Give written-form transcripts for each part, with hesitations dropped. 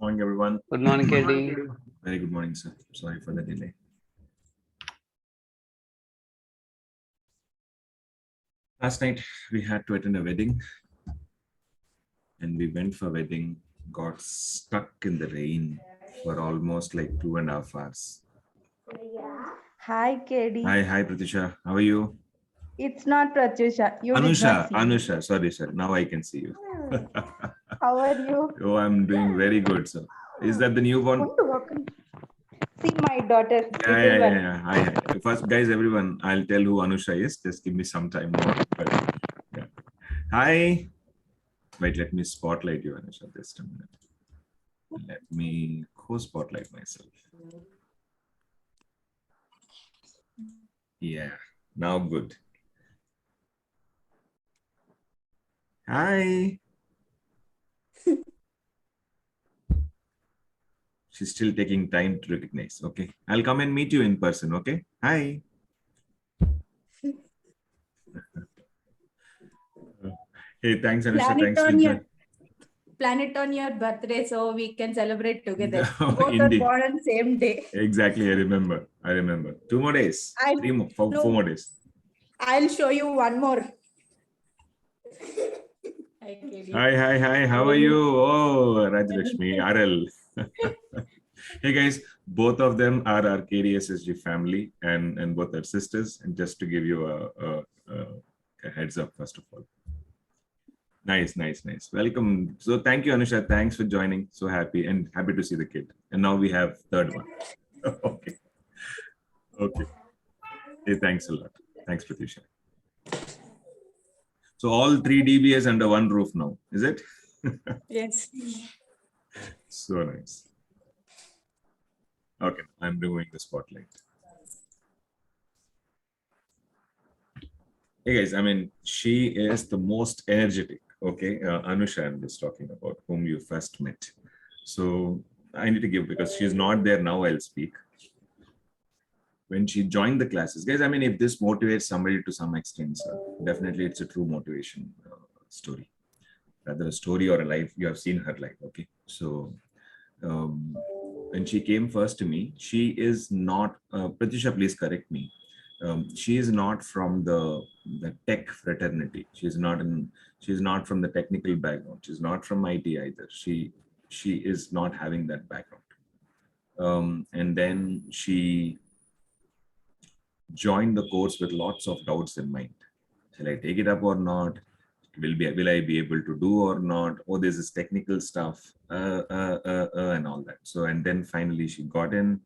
Morning, everyone. Good morning, KD. Very good morning, sir. Sorry for the delay. Last night, we had to attend a wedding. And we went for wedding, got stuck in the rain for almost like 2.5 hours. Hi, KD. Hi, Pratisha. How are you? It's not Pratyusha. You did not see me. Anusha. Sorry, sir. Now I can see you. How are you? Oh, I'm doing very good, sir. Is that the newborn? See my daughter. Yeah. Hi. First, guys, everyone, I'll tell who Anusha is. Just give me some time more. But, yeah. Hi. Wait, let me spotlight you, Anusha, just a minute. Let me co-spotlight myself. Yeah, now good. Hi. She's still taking time to recognize. Okay, I'll come and meet you in person. Okay. Hi. Hey, thanks, Anusha. Plan it on your birthday so we can celebrate together. Both Indeed. are born on the same day. Exactly. I remember. 2 more days. 4 more days. I'll show you one more. Hi. How are you? Oh, Rajlakshmi, RL. Hey guys, both of them are our KDSSG family and both are sisters. And just to give you a heads up, first of all. Nice. Welcome. So thank you, Anusha. Thanks for joining. So happy to see the kid. And now we have third one. Okay. Hey, thanks a lot. Thanks, Pratisha. So all 3 DBAs under one roof now, is it? Yes. So nice. Okay, I'm removing the spotlight. Hey guys, she is the most energetic. Okay, Anusha, I'm just talking about whom you first met. So I need to give, because she's not there now, I'll speak. When she joined the classes, guys, if this motivates somebody to some extent, definitely it's a true motivation story. Rather a story or a life, you have seen her life. Okay, so when she came first to me, she is not, Pratisha, please correct me. She is not from the tech fraternity. She's not from the technical background. She's not from IT either. She is not having that background. And then she joined the course with lots of doubts in mind. Shall I take it up or not? Will I be able to do or not? Oh, there's this technical stuff and all that. So, and then finally she got in.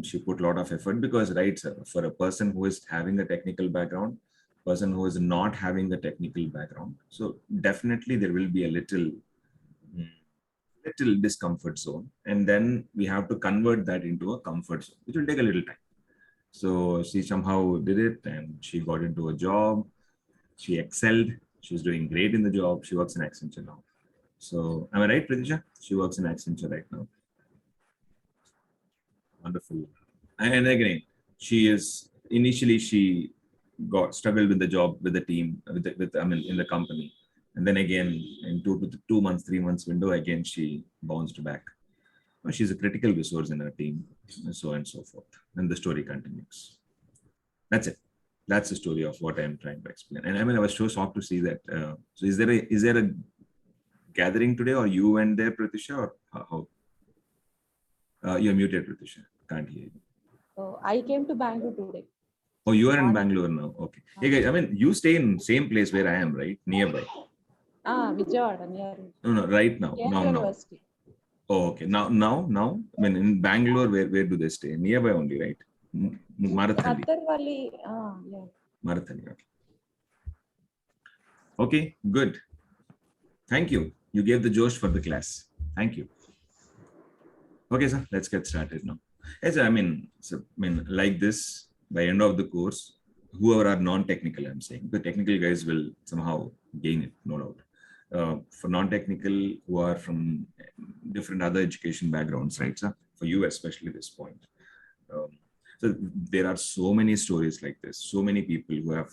She put a lot of effort, because, right, sir, for a person who is having a technical background, person who is not having a technical background, so definitely there will be a little discomfort zone, and then we have to convert that into a comfort zone, which will take a little time. So she somehow did it, and she got into a job. She excelled. She's doing great in the job. She works in Accenture now. So am I right, Pratisha? She works in Accenture right now. Wonderful. And again, initially she struggled with the job, with the team, in the company. And then again, in 2 months, 3 months window, again, she bounced back. She's a critical resource in her team, and so on and so forth. And the story continues. That's it. That's the story of what I'm trying to explain. And I was so shocked to see that. So is there a gathering today, or you went there, Pratisha, or how? You're muted, Pratisha. Can't hear you. Oh, I came to Bangalore today. Oh, you are in Bangalore now. Okay. Hey guys, you stay in same place where I am, right? Nearby. Vijayawada, near. No, right now. Now. University. Oh, okay. Now. In Bangalore, where do they stay? Nearby only, right? Marathali. Yeah. Marathali. Okay, good. Thank you. You gave the Josh for the class. Thank you. Okay, sir. Let's get started now. Yes, like this, by end of the course, whoever are non-technical, I'm saying, the technical guys will somehow gain it, no doubt. For non-technical, who are from different other education backgrounds, right, sir? For you, especially this point. So there are so many stories like this, so many people who have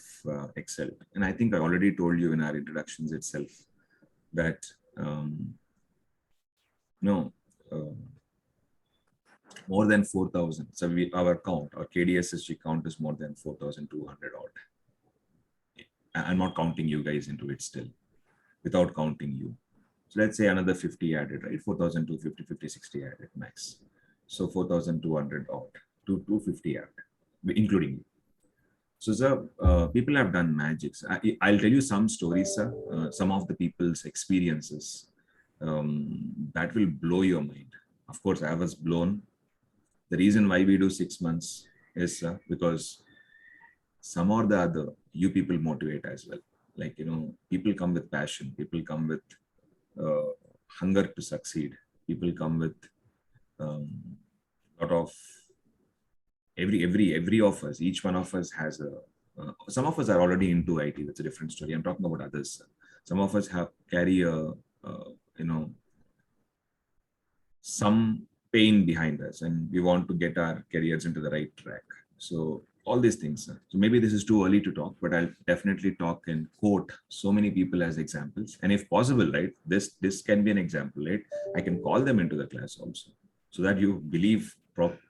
excelled. And I think I already told you in our introductions itself that, more than 4,000. So our count, our KDSSG count is more than 4,200 odd. I'm not counting you guys into it still, without counting you. So let's say another 50 added, right? 4,250, 50, 60 added max. So 4,200 odd to 250 added, including you. So sir, people have done magics. I'll tell you some stories, sir. Some of the people's experiences that will blow your mind. Of course, I was blown. The reason why we do 6 months is because some or the other, you people motivate as well. Like, you know, people come with passion. People come with hunger to succeed. People come with lot of every of us. Each one of us has a. Some of us are already into IT. That's a different story. I'm talking about others. Some of us carry a you know, some pain behind us, and we want to get our careers into the right track. So all these things. So maybe this is too early to talk, but I'll definitely talk and quote so many people as examples. And if possible, right, this can be an example, right? I can call them into the class also, so that you believe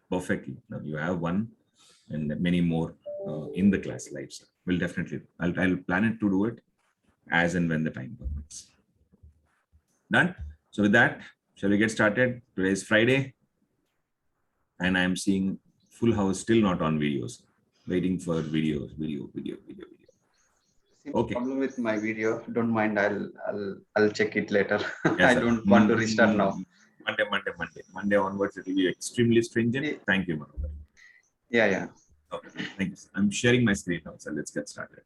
perfectly. Now you have one and many more in the class live. We'll definitely, I'll plan it to do it as and when the time permits. Done. So with that, shall we get started? Today is Friday, and I'm seeing full house still not on videos. Waiting for video. Seems Okay. problem with my video. Don't mind. I'll check it later. Yes, I don't want to restart now. Monday onwards, it will be extremely stringent. Yeah. Thank you, Manohar. Yeah. Okay, thank you. I'm sharing my screen now, so let's get started.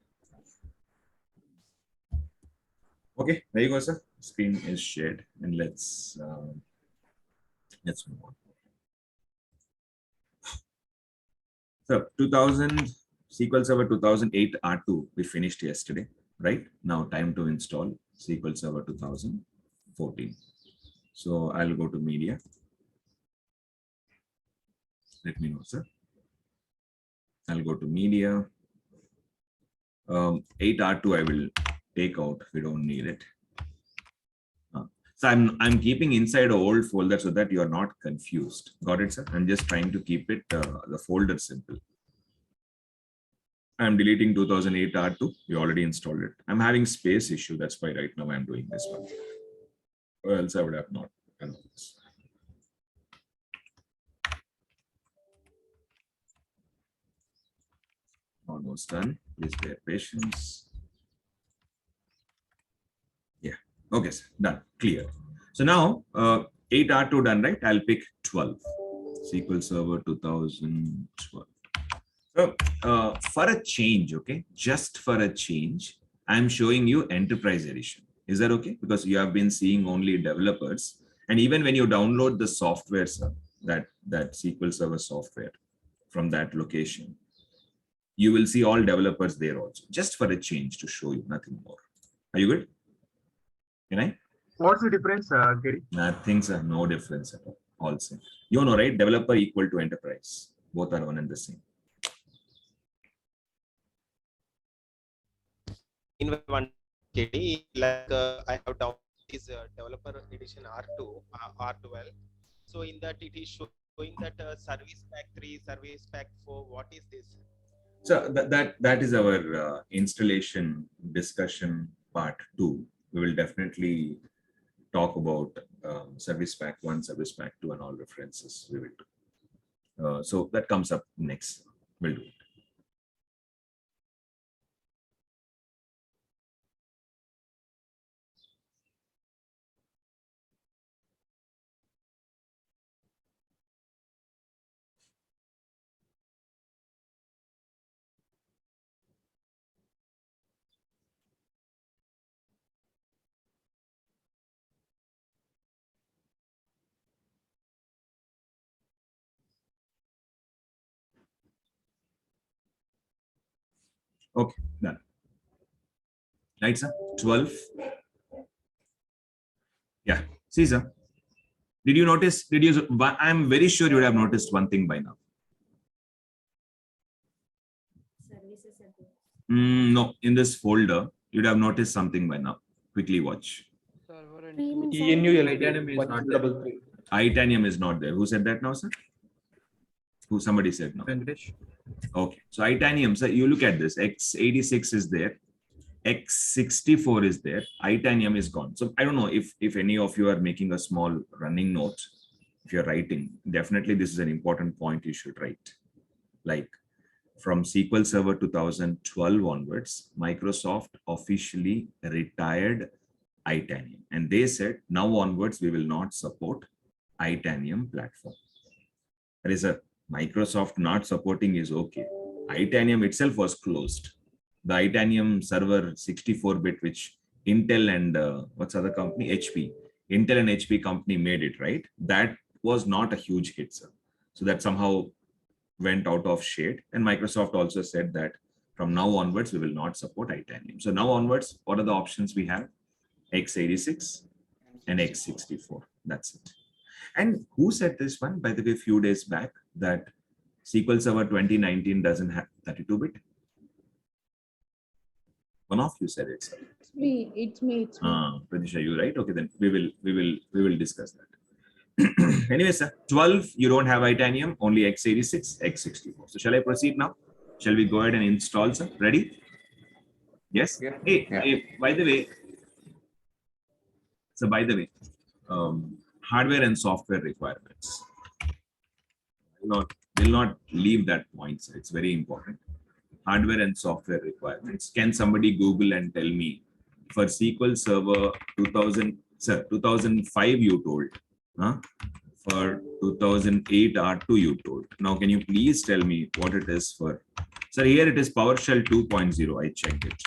Okay, there you go, sir. Screen is shared, and let's move on. So 2000 SQL Server 2008 R2 we finished yesterday, right? Now time to install SQL Server 2014. So I'll go to media. Let me know, sir. I'll go to media. 8 R2 I will take out. We don't need it. So I'm keeping inside an old folder so that you are not confused. Got it, sir? I'm just trying to keep it the folder simple. I'm deleting 2008 R2. We already installed it. I'm having space issue. That's why right now I'm doing this one. Or else I would have not done this. Almost done. Please bear patience. Yeah. Okay, sir. Done. Clear. So now 8 R2 done, right? I'll pick 12. SQL Server 2012. So for a change, okay, just for a change, I'm showing you Enterprise Edition. Is that okay? Because you have been seeing only developers, and even when you download the software, sir, that SQL Server software from that location, you will see all developers there also. Just for a change to show you, nothing more. Are you good? Can I? What's the difference, Gary? Nothing, sir. No difference at all. All same. You know, right? Developer equal to enterprise. Both are one and the same. In one KD, like I have downloaded this developer edition R2, R12. So in that it is showing that service pack 3, service pack 4. What is this? So that is our installation discussion part 2. We will definitely talk about service pack 1, service pack 2, and all references we will do. So that comes up next. We'll do it. Okay, done. Right, sir? 12. Yeah. See, sir. Did you notice? I'm very sure you would have noticed one thing by now. No, in this folder, you'd have noticed something by now. Quickly watch. ENUL academy is not there. Itanium is not there. Who said that now, sir? Who? Somebody said no. Venkatesh. Okay. So Itanium, sir, you look at this. X86 is there. X64 is there. Itanium is gone. So I don't know if any of you are making a small running note. If you're writing, definitely this is an important point you should write. Like from SQL Server 2012 onwards, Microsoft officially retired Itanium. And they said, now onwards, we will not support Itanium platform. That is a Microsoft not supporting is okay. Itanium itself was closed. The Itanium server 64-bit, which Intel and what's other company? HP. Intel and HP company made it, right? That was not a huge hit, sir. So that somehow went out of shade. And Microsoft also said that from now onwards, we will not support Itanium. So now onwards, what are the options we have? X86 and X64. That's it. And who said this one, by the way, a few days back, that SQL Server 2019 doesn't have 32-bit? One of you said it, sir. It's me. It's me. Pratisha, you right? Okay, then we will discuss that. Anyway, sir, 12, you don't have Itanium, only X86, X64. So shall I proceed now? Shall we go ahead and install, sir? Ready? Yes? Yeah. Hey, Yeah. hey, by the way, hardware and software requirements. Will not leave that point, sir. It's very important. Hardware and software requirements. Can somebody Google and tell me for SQL Server 2005 you told, huh? For 2008 R2 you told. Now, can you please tell me what it is for? So here it is PowerShell 2.0. I checked it.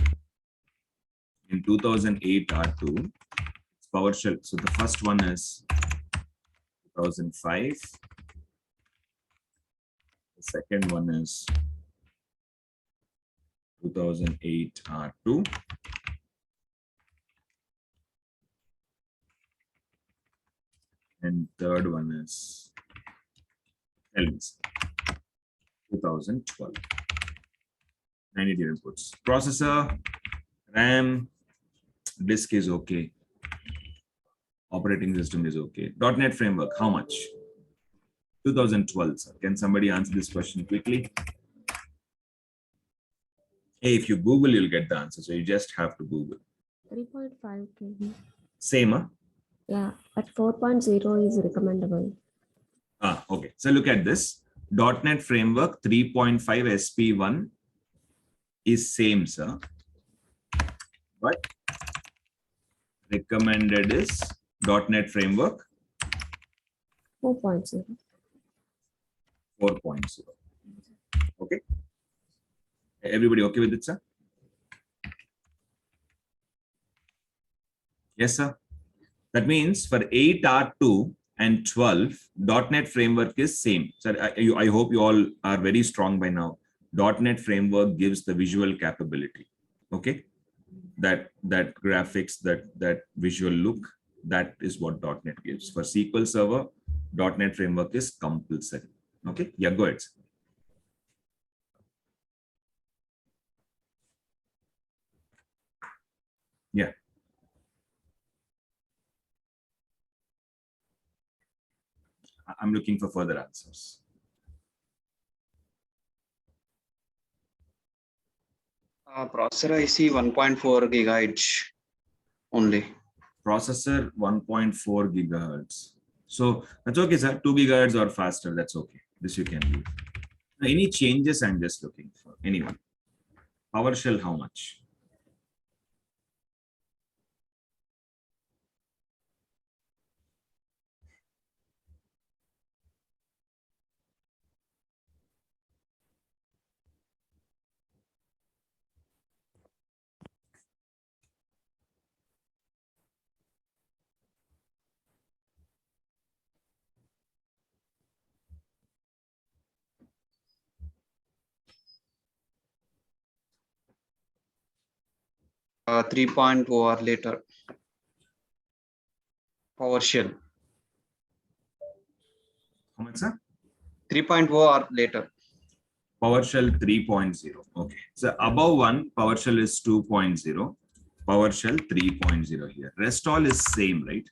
In 2008 R2, it's PowerShell. So the first one is 2005. The second one is 2008 R2. And third one is 2012. 90 inputs. Processor, RAM, disk is okay. Operating system is okay. .NET framework, how much? 2012, sir. Can somebody answer this question quickly? Hey, if you Google, you'll get the answer. So you just have to Google. 3.5 kb. Same, huh? Yeah, but 4.0 is recommendable. Okay. So look at this. .NET Framework 3.5 SP1 is same, sir. But recommended is .NET Framework 4.0. 4.0. Okay. Everybody okay with it, sir? Yes, sir. That means for 8R2 and 12, .NET Framework is same. So I hope you all are very strong by now. .NET Framework gives the visual capability. Okay. That graphics, that visual look, that is what .NET gives. For SQL Server, .NET Framework is compulsory. Okay. Yeah, go ahead, sir. Yeah. I'm looking for further answers. Processor I see 1.4 gigahertz only. Processor 1.4 gigahertz. So that's okay, sir. 2 gigahertz or faster. That's okay. This you can do. Any changes I'm just looking for. Anyway, PowerShell, how much? Uh, 3.0 or later. PowerShell. How much, sir? 3.0 or later. PowerShell 3.0. Okay. So above one, PowerShell is 2.0. PowerShell 3.0 here. Rest all is same, right?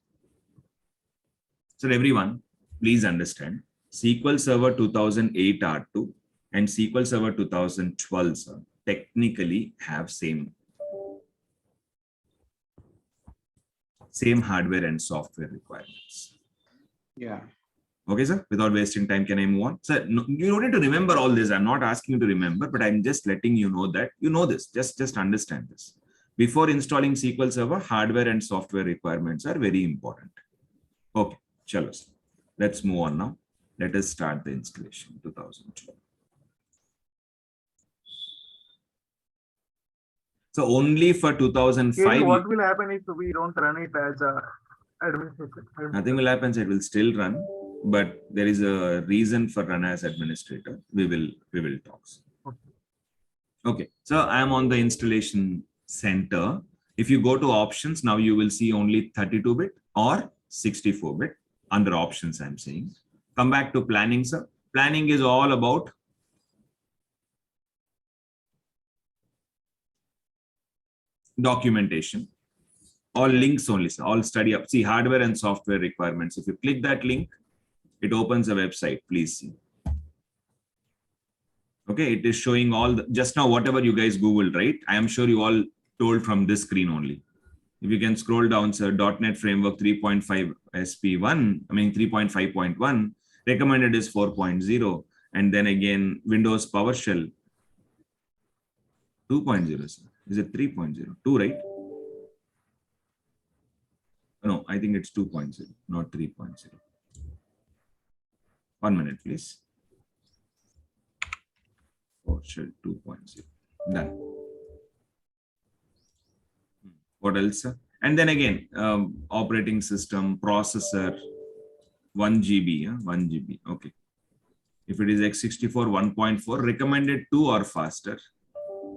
So everyone, please understand, SQL Server 2008 R2 and SQL Server 2012 sir, technically have same hardware and software requirements. Yeah. Okay, sir. Without wasting time, can I move on? Sir, no, you don't need to remember all this. I'm not asking you to remember, but I'm just letting you know that you know this. Just understand this. Before installing SQL Server, hardware and software requirements are very important. Okay, chalo, sir. Let's move on now. Let us start the installation 2012. So only for 2005. What will happen if we don't run it as a administrator? Nothing will happen. So it will still run, but there is a reason for run as administrator. We will talk. Okay, so I am on the installation center. If you go to options, now you will see only 32-bit or 64-bit under options. I'm saying, come back to planning, sir. Planning is all about documentation. All links only, sir. All study up. See hardware and software requirements. If you click that link, it opens a website. Please see. Okay, it is showing all the, just now whatever you guys Googled, right? I am sure you all told from this screen only. If you can scroll down, sir, .NET Framework 3.5 SP1, I mean 3.5.1, recommended is 4.0, and then again Windows PowerShell 2.0, sir. Is it 3.0? 2, right? No, I think it's 2.0, not 3.0. 1 minute, please. PowerShell 2.0. Done. What else, sir? And then again, operating system, processor, 1 GB, 1 GB. Okay. If it is x64 1.4, recommended 2 or faster.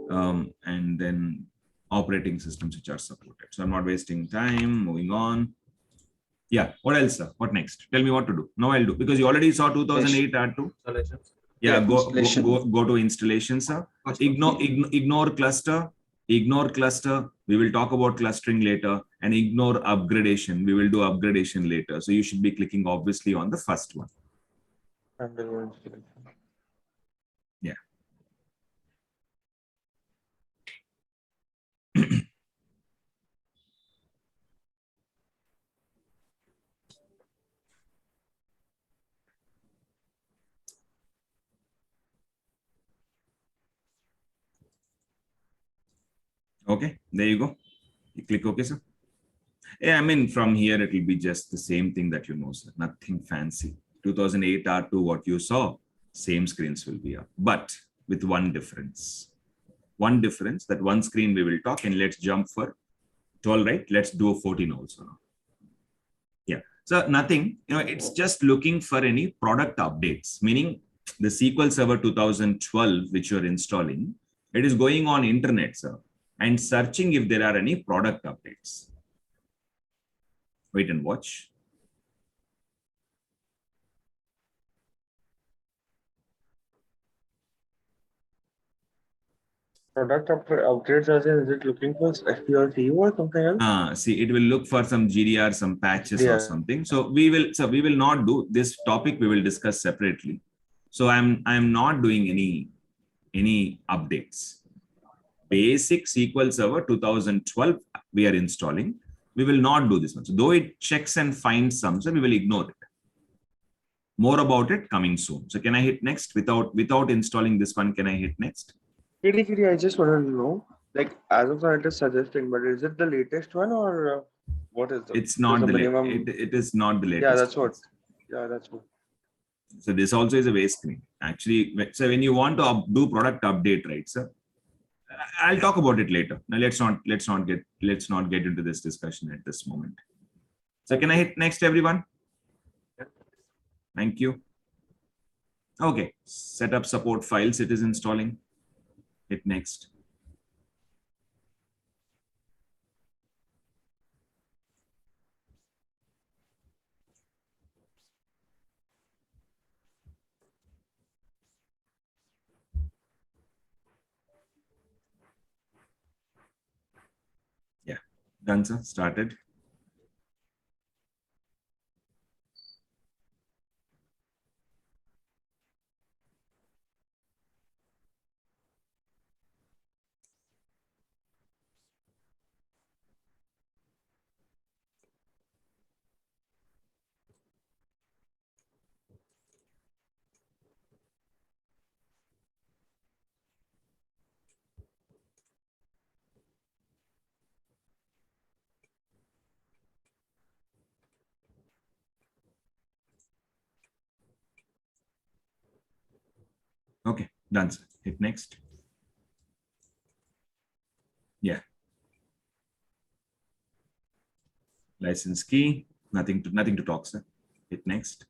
And then operating systems which are supported. So I'm not wasting time. Moving on. Yeah. What else, sir? What next? Tell me what to do. Now I'll do, because you already saw 2008 R2. Yeah, go to installation, sir. Ignore cluster. Ignore cluster. We will talk about clustering later, and ignore upgradation. We will do upgradation later. So you should be clicking obviously on the first one. Yeah. Okay, there you go. You click OK, sir. Yeah, I mean, from here, it will be just the same thing that you know, sir. Nothing fancy. 2008 R2, what you saw, same screens will be up, but with one difference. One difference, that one screen we will talk, and let's jump for 12, right? Let's do a 14 also now. Yeah, so nothing, it's just looking for any product updates, meaning the SQL Server 2012, which you're installing, it is going on internet, sir, and searching if there are any product updates. Wait and watch. Product upgrades, as in, is it looking for SPRTU or something else? See, it will look for some GDR, some patches or something. So we will not do this topic. We will discuss separately. So I'm not doing any updates. Basic SQL Server 2012 we are installing. We will not do this one. So though it checks and finds some, so we will ignore it. More about it coming soon. So can I hit next without installing this one? Can I hit next? I just want to know, like, as of now it is suggesting, but is it the latest one or what is it? It's not the minimum. It is not the latest. Yeah, that's what. Yeah, that's what. So this also is a waste screen. Actually, so when you want to do product update, right, sir? I'll talk about it later. Now let's not get into this discussion at this moment. So can I hit next, everyone? Thank you. Okay, set up support files. It is installing. Hit next. Yeah, done, sir. Started. Okay, done, sir. Hit next. Yeah. License key, nothing to talk, sir. Hit next.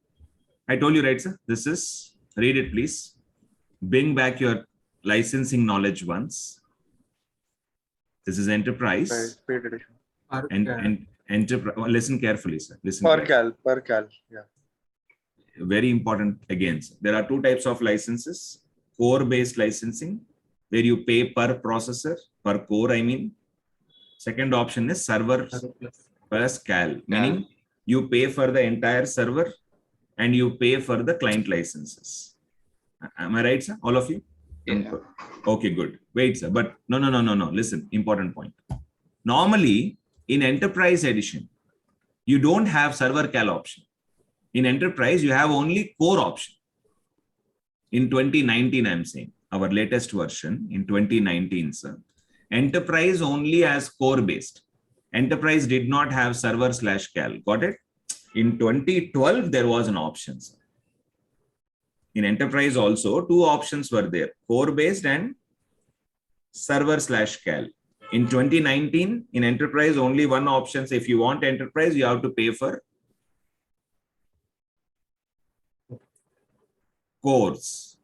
I told you, right, sir? This is, read it, please. Bring back your licensing knowledge once. This is enterprise. Paid edition. And enterprise. Listen carefully, sir. Listen carefully. Per cal. Yeah. Very important again. Sir. There are two types of licenses. Core-based licensing, where you pay per processor, per core, I mean. Second option is server plus cal, meaning you pay for the entire server and you pay for the client licenses. Am I right, sir? All of you? Yeah. Okay, good. Wait, sir. But no. Listen, important point. Normally, in enterprise edition, you don't have server cal option. In enterprise, you have only core option. In 2019, I'm saying, our latest version in 2019, sir. Enterprise only has core based. Enterprise did not have server/cal. Got it? In 2012, there was an option, sir. In enterprise also, two options were there, core based and server/cal. In 2019, in enterprise, only one option. So if you want enterprise, you have to pay for cores,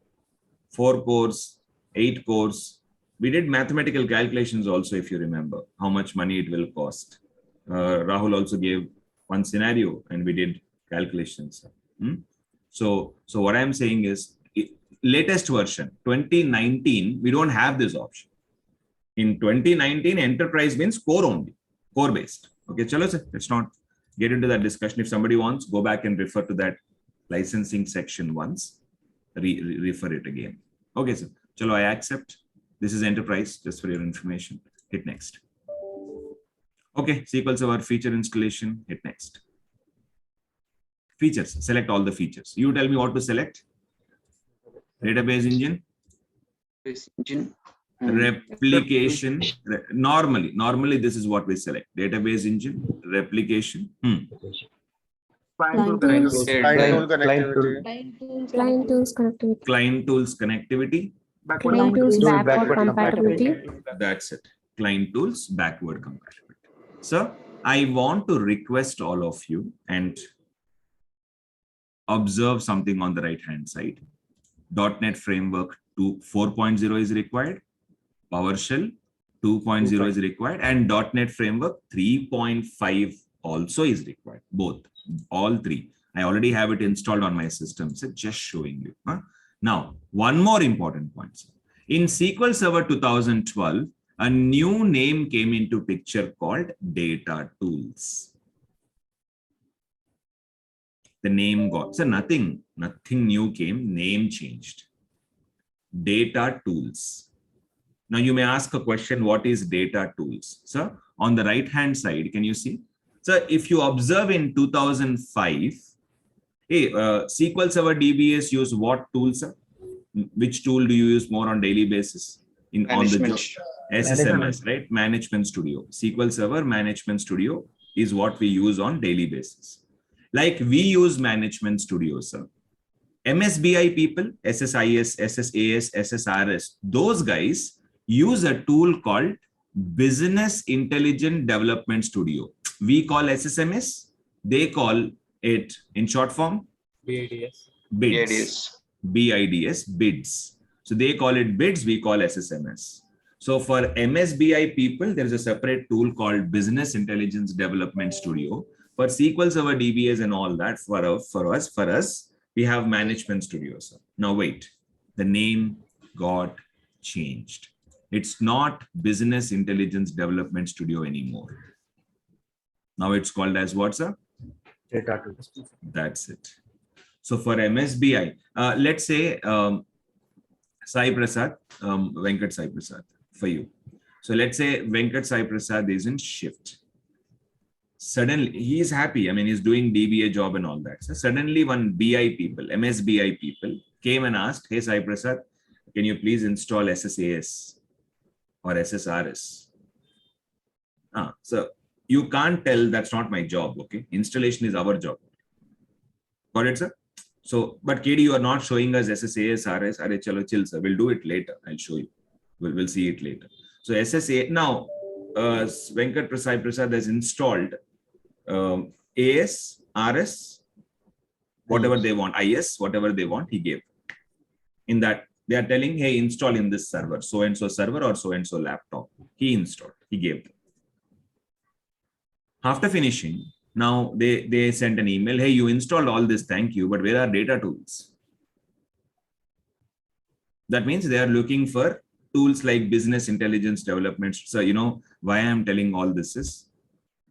4 cores, 8 cores. We did mathematical calculations also, if you remember, how much money it will cost. Rahul also gave one scenario and we did calculations. So what I'm saying is, latest version, 2019, we don't have this option. In 2019, enterprise means core only, core based. Okay, chalo sir, let's not get into that discussion. If somebody wants, go back and refer to that licensing section once, refer it again. Okay, sir. Chalo, I accept. This is enterprise, just for your information. Hit next. Okay, SQL Server feature installation. Hit next. Features, select all the features. You tell me what to select. Database engine. Engine. Replication. Normally this is what we select. Database engine, replication. Client tools. Client connectivity. Client tools connectivity. Client tools connectivity. Client tools backward compatibility. That's it. Client tools backward compatibility. So I want to request all of you and observe something on the right hand side. .NET Framework 4.0 is required. PowerShell 2.0 is required, and .NET Framework 3.5 also is required. Both, all three. I already have it installed on my system, so just showing you. Now, one more important point. In SQL Server 2012, a new name came into picture called Data Tools. The name got, so nothing new came, name changed. Data Tools. Now you may ask a question, what is Data Tools? So on the right hand side, can you see? So if you observe in 2005, SQL Server DBS use what tools? Which tool do you use more on daily basis? On the job? SSMS, right? Management Studio. SQL Server Management Studio is what we use on daily basis. Like we use Management Studio, sir. MSBI people, SSIS, SSAS, SSRS, those guys use a tool called Business Intelligent Development Studio. We call SSMS, they call it in short form BIDS. BIDS. So they call it BIDS, we call SSMS. So for MSBI people, there is a separate tool called Business Intelligence Development Studio. For SQL Server DBS and all that, for us, we have Management Studio. Sir. Now wait, the name got changed. It's not Business Intelligence Development Studio anymore. Now it's called as what, sir? Data Tools. That's it. So for MSBI, let's say Sai Prasad, Venkat Sai Prasad for you. So let's say Venkat Sai Prasad is in shift. Suddenly, he is happy. I mean, he's doing DBA job and all that. So suddenly one BI people, MSBI people came and asked, hey, Sai Prasad, can you please install SSAS or SSRS? So you can't tell that's not my job, okay? Installation is our job. Got it, sir? So, but KD, you are not showing us SSAS, RS. Arey, chalo, chill, sir. We'll do it later. I'll show you. We'll see it later. So SSA now, Venkat Prasad has installed AS, RS, whatever they want, IS, whatever they want, he gave. In that, they are telling, hey, install in this server, so and so server or so and so laptop. He installed, he gave them. After finishing, now they sent an email, hey, you installed all this, thank you, but where are data tools? That means they are looking for tools like business intelligence development. So, you know, why I'm telling all this is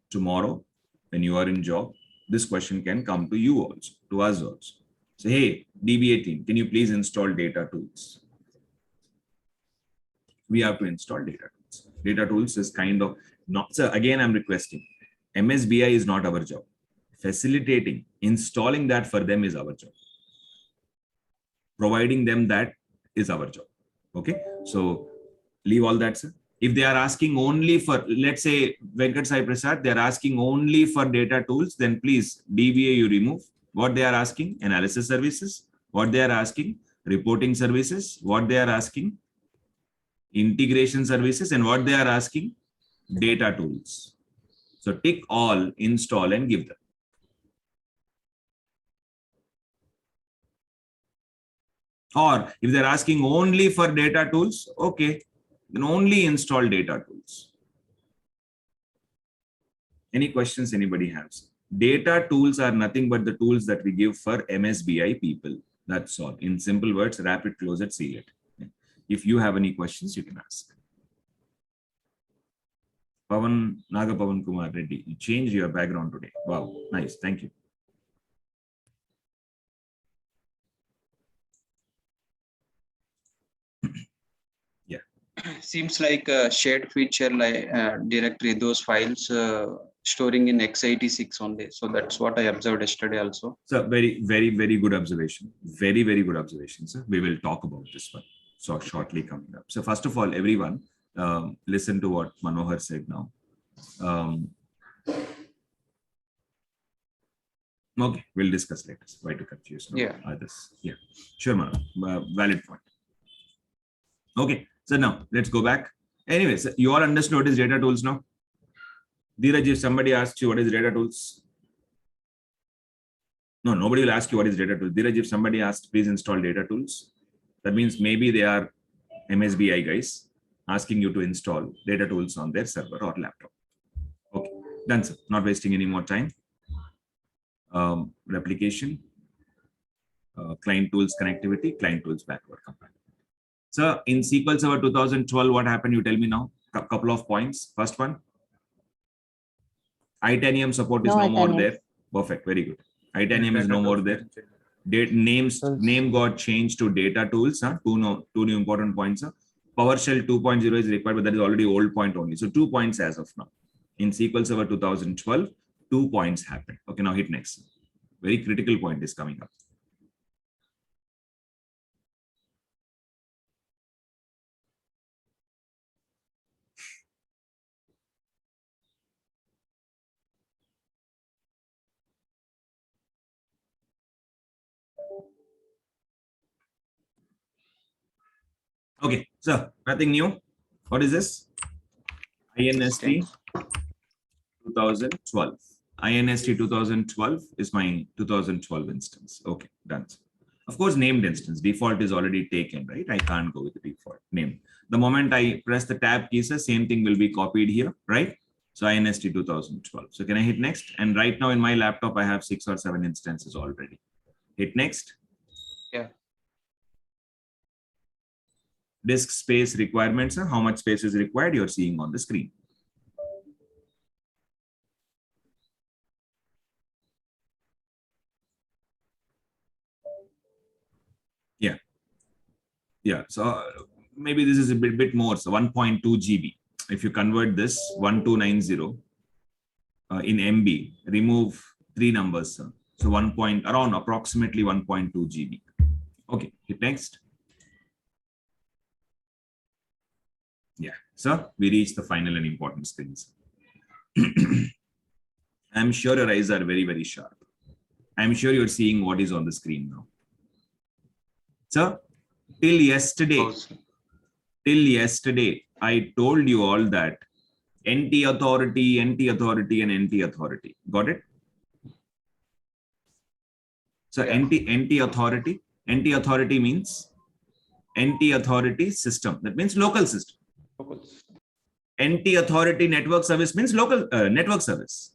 tomorrow, when you are in job, this question can come to you also, to us also. So, hey, DBA team, can you please install data tools? We have to install data tools. Data tools is kind of not, so again, I'm requesting, MSBI is not our job. Facilitating, installing that for them is our job. Providing them that is our job. Okay, so leave all that, sir. If they are asking only for, let's say, Venkat Sai Prasad, they are asking only for data tools, then please, DBA you remove. What they are asking, analysis services. What they are asking, reporting services. What they are asking, integration services. And what they are asking, data tools. So tick all, install and give them. Or if they're asking only for data tools, okay, then only install data tools. Any questions anybody has? Data tools are nothing but the tools that we give for MSBI people. That's all. In simple words, rapid close it, seal it. If you have any questions, you can ask. Pavan, Naga Pavan Kumar Reddy, you changed your background today. Wow, nice. Thank you. Yeah. Seems like a shared feature like directory, those files storing in x86 only. So that's what I observed yesterday also. So very, very, very good observation. Very, very good observation, sir. We will talk about this one so shortly coming up. So first of all, everyone, listen to what Manohar said now. Okay, we'll discuss later. Why to confuse no? Yeah. Others? Yeah, sure, Manohar. Valid point. Okay, so now let's go back. Anyways, you all understood what is data tools now? Dheeraj, if somebody asks you what is data tools, no, nobody will ask you what is data tools. Dheeraj, if somebody asks, please install data tools, that means maybe they are MSBI guys asking you to install data tools on their server or laptop. Okay, done, sir. Not wasting any more time. Replication, client tools connectivity, client tools backward compatibility. So in SQL Server 2012, what happened? You tell me now. A couple of points. First one, Itanium support is no more there. Perfect. Very good. Itanium is no more there. Name got changed to data tools. Two new important points. PowerShell 2.0 is required, but that is already old point only. So 2 points as of now. In SQL Server 2012, 2 points happened. Okay, now hit next. Very critical point is coming up. Okay, so nothing new. What is this? INST 2012. INST 2012 is my 2012 instance. Okay, done. Of course, named instance. Default is already taken, right? I can't go with the default name. The moment I press the tab keys, the same thing will be copied here, right? So INST 2012. So can I hit next? And right now in my laptop, I have 6 or 7 instances already. Hit next. Yeah. Disk space requirements, how much space is required, you're seeing on the screen. Yeah, so maybe this is a bit more, so 1.2 GB. If you convert this 1290 in MB, remove 3 numbers, sir. So around approximately 1.2 GB. Okay, hit next. Yeah, so we reached the final and important screens. I'm sure your eyes are very, very sharp. I'm sure you're seeing what is on the screen now. So till yesterday, I told you all that NT authority, and NT authority. Got it? So Yeah. NT authority means NT authority system. That means local system. NT authority network service means local network service.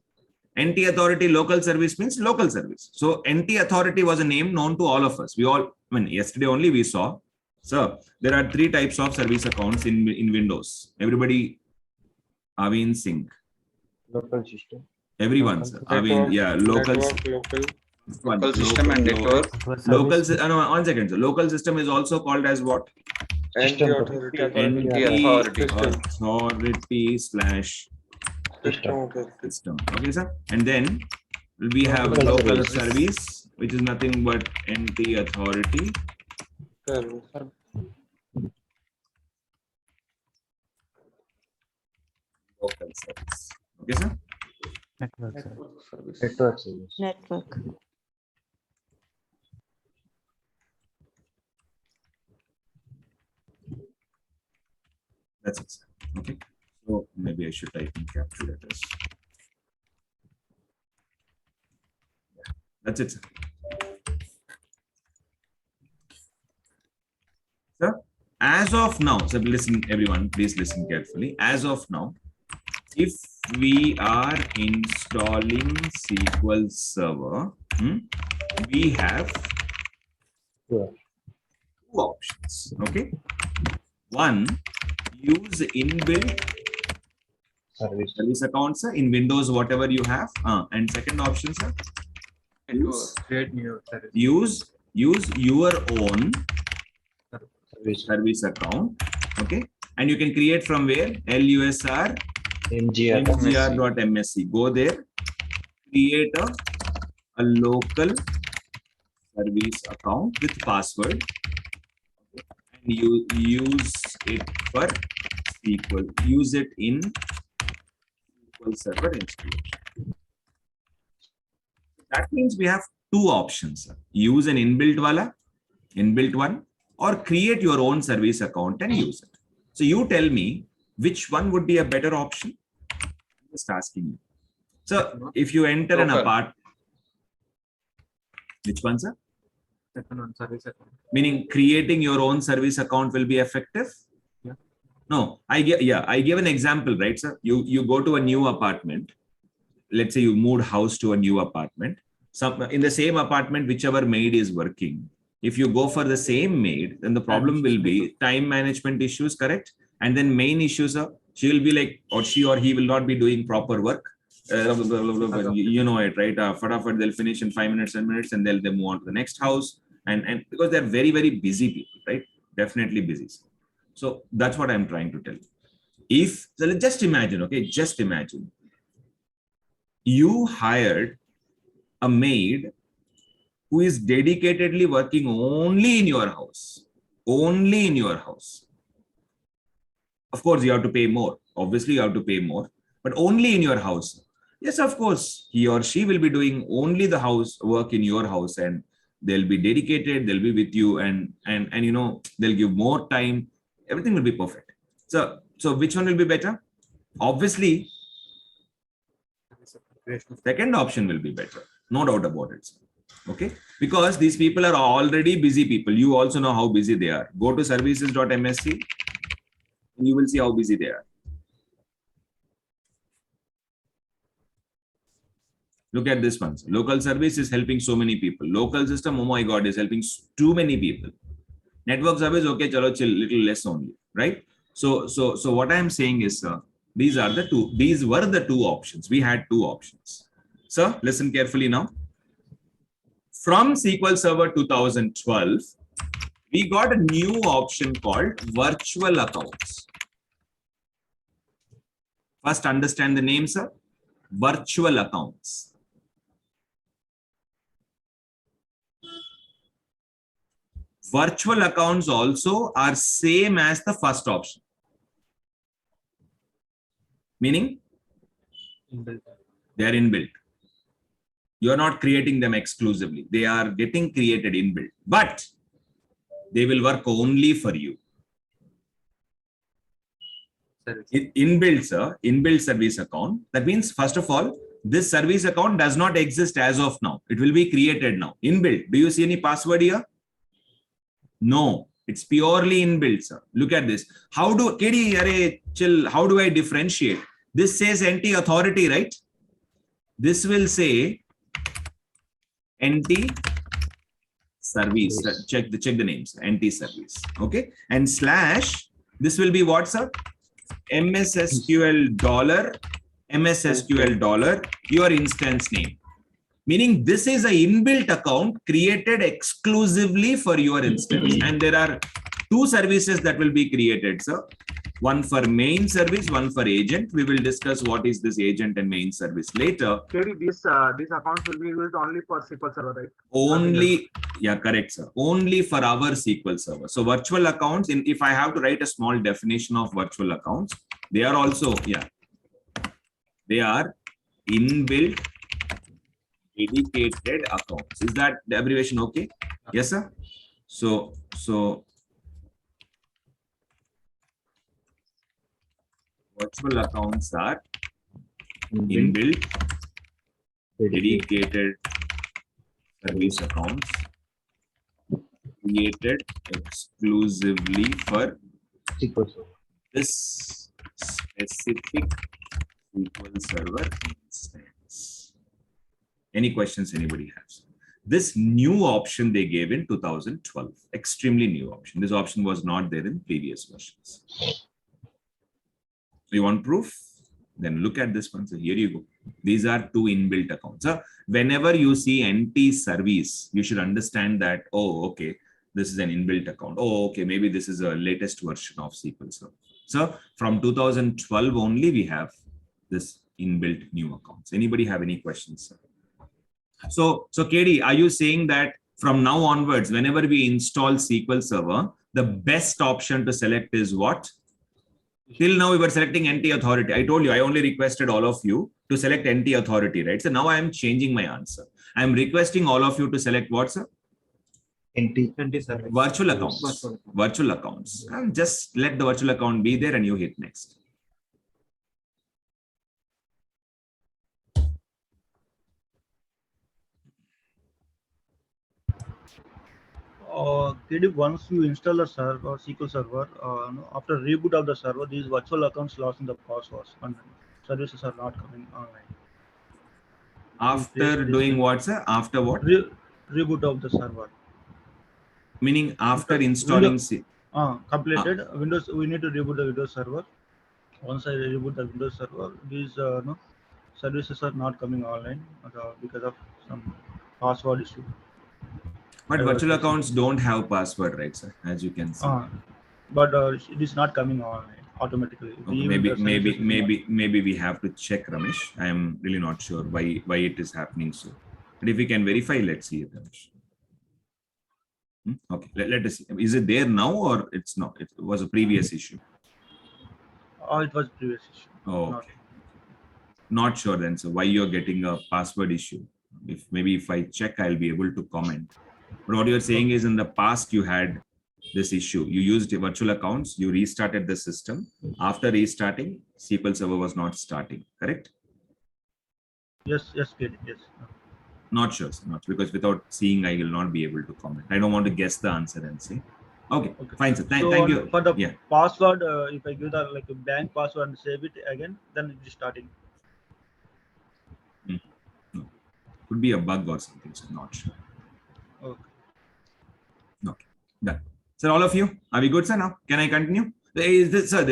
NT authority local service means local service. So NT authority was a name known to all of us. We all, I mean, yesterday only we saw. So there are 3 types of service accounts in Windows. Everybody, are we in sync? Local system. Everyone, sir. Are we in, yeah, local. Local system and network. Local, no, 1 second. So local system is also called as what? NT authority. Authority slash system. Okay, sir. And then we have local service, which is nothing but NT authority. Local service. Okay, sir. Network service. Network. That's it, sir. Okay. So maybe I should type in capture letters. Yeah, that's it, sir. Sir, as of now, so listen, everyone, please listen carefully. As of now, if we are installing SQL Server, we have 2 options. Okay. One, use inbuilt service accounts, sir, in Windows, whatever you have. And second option, sir, use your own service account. Okay. And you can create from where? LUSR mgr.msc. Go there, create a local service account with password, and you use it for SQL. Use it in SQL Server installation. That means we have 2 options. Use an inbuilt one, or create your own service account and use it. So you tell me which one would be a better option. I'm just asking you. So if you enter an apartment, which one, sir? Service account. Meaning creating your own service account will be effective? Yeah. No, I give an example, right, sir? You go to a new apartment. Let's say you moved house to a new apartment. In the same apartment, whichever maid is working, if you go for the same maid, then the problem will be time management issues, correct? And then main issues are, she will be like, or she or he will not be doing proper work. You know it, right? They'll finish in 5 minutes, 10 minutes, and they'll move on to the next house. And because they're very, very busy people, right? Definitely busy. So that's what I'm trying to tell you. So just imagine, okay? Just imagine. You hired a maid who is dedicatedly working only in your house. Only in your house. Of course, you have to pay more. Obviously, you have to pay more, but only in your house. Yes, of course, he or she will be doing only the house work in your house, and they'll be dedicated, they'll be with you, and you know, they'll give more time. Everything will be perfect. So which one will be better? Obviously, second option will be better. No doubt about it. Okay, because these people are already busy people. You also know how busy they are. Go to services.msc. You will see how busy they are. Look at this one. Local service is helping so many people. Local system, oh my God, is helping too many people. Network service, okay, chalo, chill, little less only, right? So what I am saying is, these were the 2 options. We had 2 options. Sir, listen carefully now. From SQL Server 2012, we got a new option called virtual accounts. First, understand the name, sir. Virtual accounts. Virtual accounts also are same as the first option. Meaning? Inbuilt. They are inbuilt. You are not creating them exclusively. They are getting created inbuilt, but they will work only for you. Inbuilt service account. That means, first of all, this service account does not exist as of now. It will be created now. Inbuilt. Do you see any password here? No, it's purely inbuilt, sir. Look at this. How do KD, array, chill, how do I differentiate? This says NT authority, right? This will say NT service. Check the names. NT service. Okay. And slash, this will be what, sir? MSSQL $, your instance name. Meaning this is an inbuilt account created exclusively for your instance. And there are two services that will be created, sir. One for main service, one for agent. We will discuss what is this agent and main service later. KD, this account will be used only for SQL Server, right? Only, yeah, correct, sir. Only for our SQL Server. So virtual accounts, if I have to write a small definition of virtual accounts, they are also, yeah, they are inbuilt dedicated accounts. Is that the abbreviation okay? Yes, sir. So virtual accounts are inbuilt dedicated service accounts created exclusively for this specific SQL Server instance. Any questions anybody has? This new option they gave in 2012, extremely new option. This option was not there in previous versions. You want proof? Then look at this one. So here you go. These are two inbuilt accounts. So whenever you see NT service, you should understand that, oh, okay, this is an inbuilt account. Oh, okay, maybe this is a latest version of SQL Server. So from 2012 only, we have this inbuilt new accounts. Anybody have any questions, sir? So KD, are you saying that from now onwards, whenever we install SQL Server, the best option to select is what? Till now, we were selecting NT authority. I told you, I only requested all of you to select NT authority, right? So now I am changing my answer. I am requesting all of you to select what, sir? NT service. Virtual accounts. Virtual accounts. And just let the virtual account be there and you hit next. Once you install a server, SQL Server, after reboot of the server, these virtual accounts lost in the passwords and services are not coming online. After doing what, sir? After what? Reboot of the server. Meaning after installing completed Windows, we need to reboot the Windows server. Once I reboot the Windows server, these services are not coming online because of some password issue. But virtual accounts don't have password, right, sir? As you can see. But it is not coming online automatically. Okay, maybe we have to check, Ramesh. I am really not sure why it is happening so. But if we can verify, let's see it, Ramesh. Okay, let us see. Is it there now or it's not? It was a previous issue. It was previous issue. Oh, okay. Not sure then. So why you're getting a password issue? If I check, I'll be able to comment. But what you're saying is in the past you had this issue. You used virtual accounts, you restarted the system. After restarting, SQL Server was not starting, correct? Yes. Not sure, sir. Not because without seeing, I will not be able to comment. I don't want to guess the answer and say. Okay. Fine, sir. Thank you. For the password, if I give the a blank password and save it again, then it is starting. No. Could be a bug or something, so not sure. Okay. Done. Sir, all of you, are we good, sir? Now, can I continue? That's it, sir.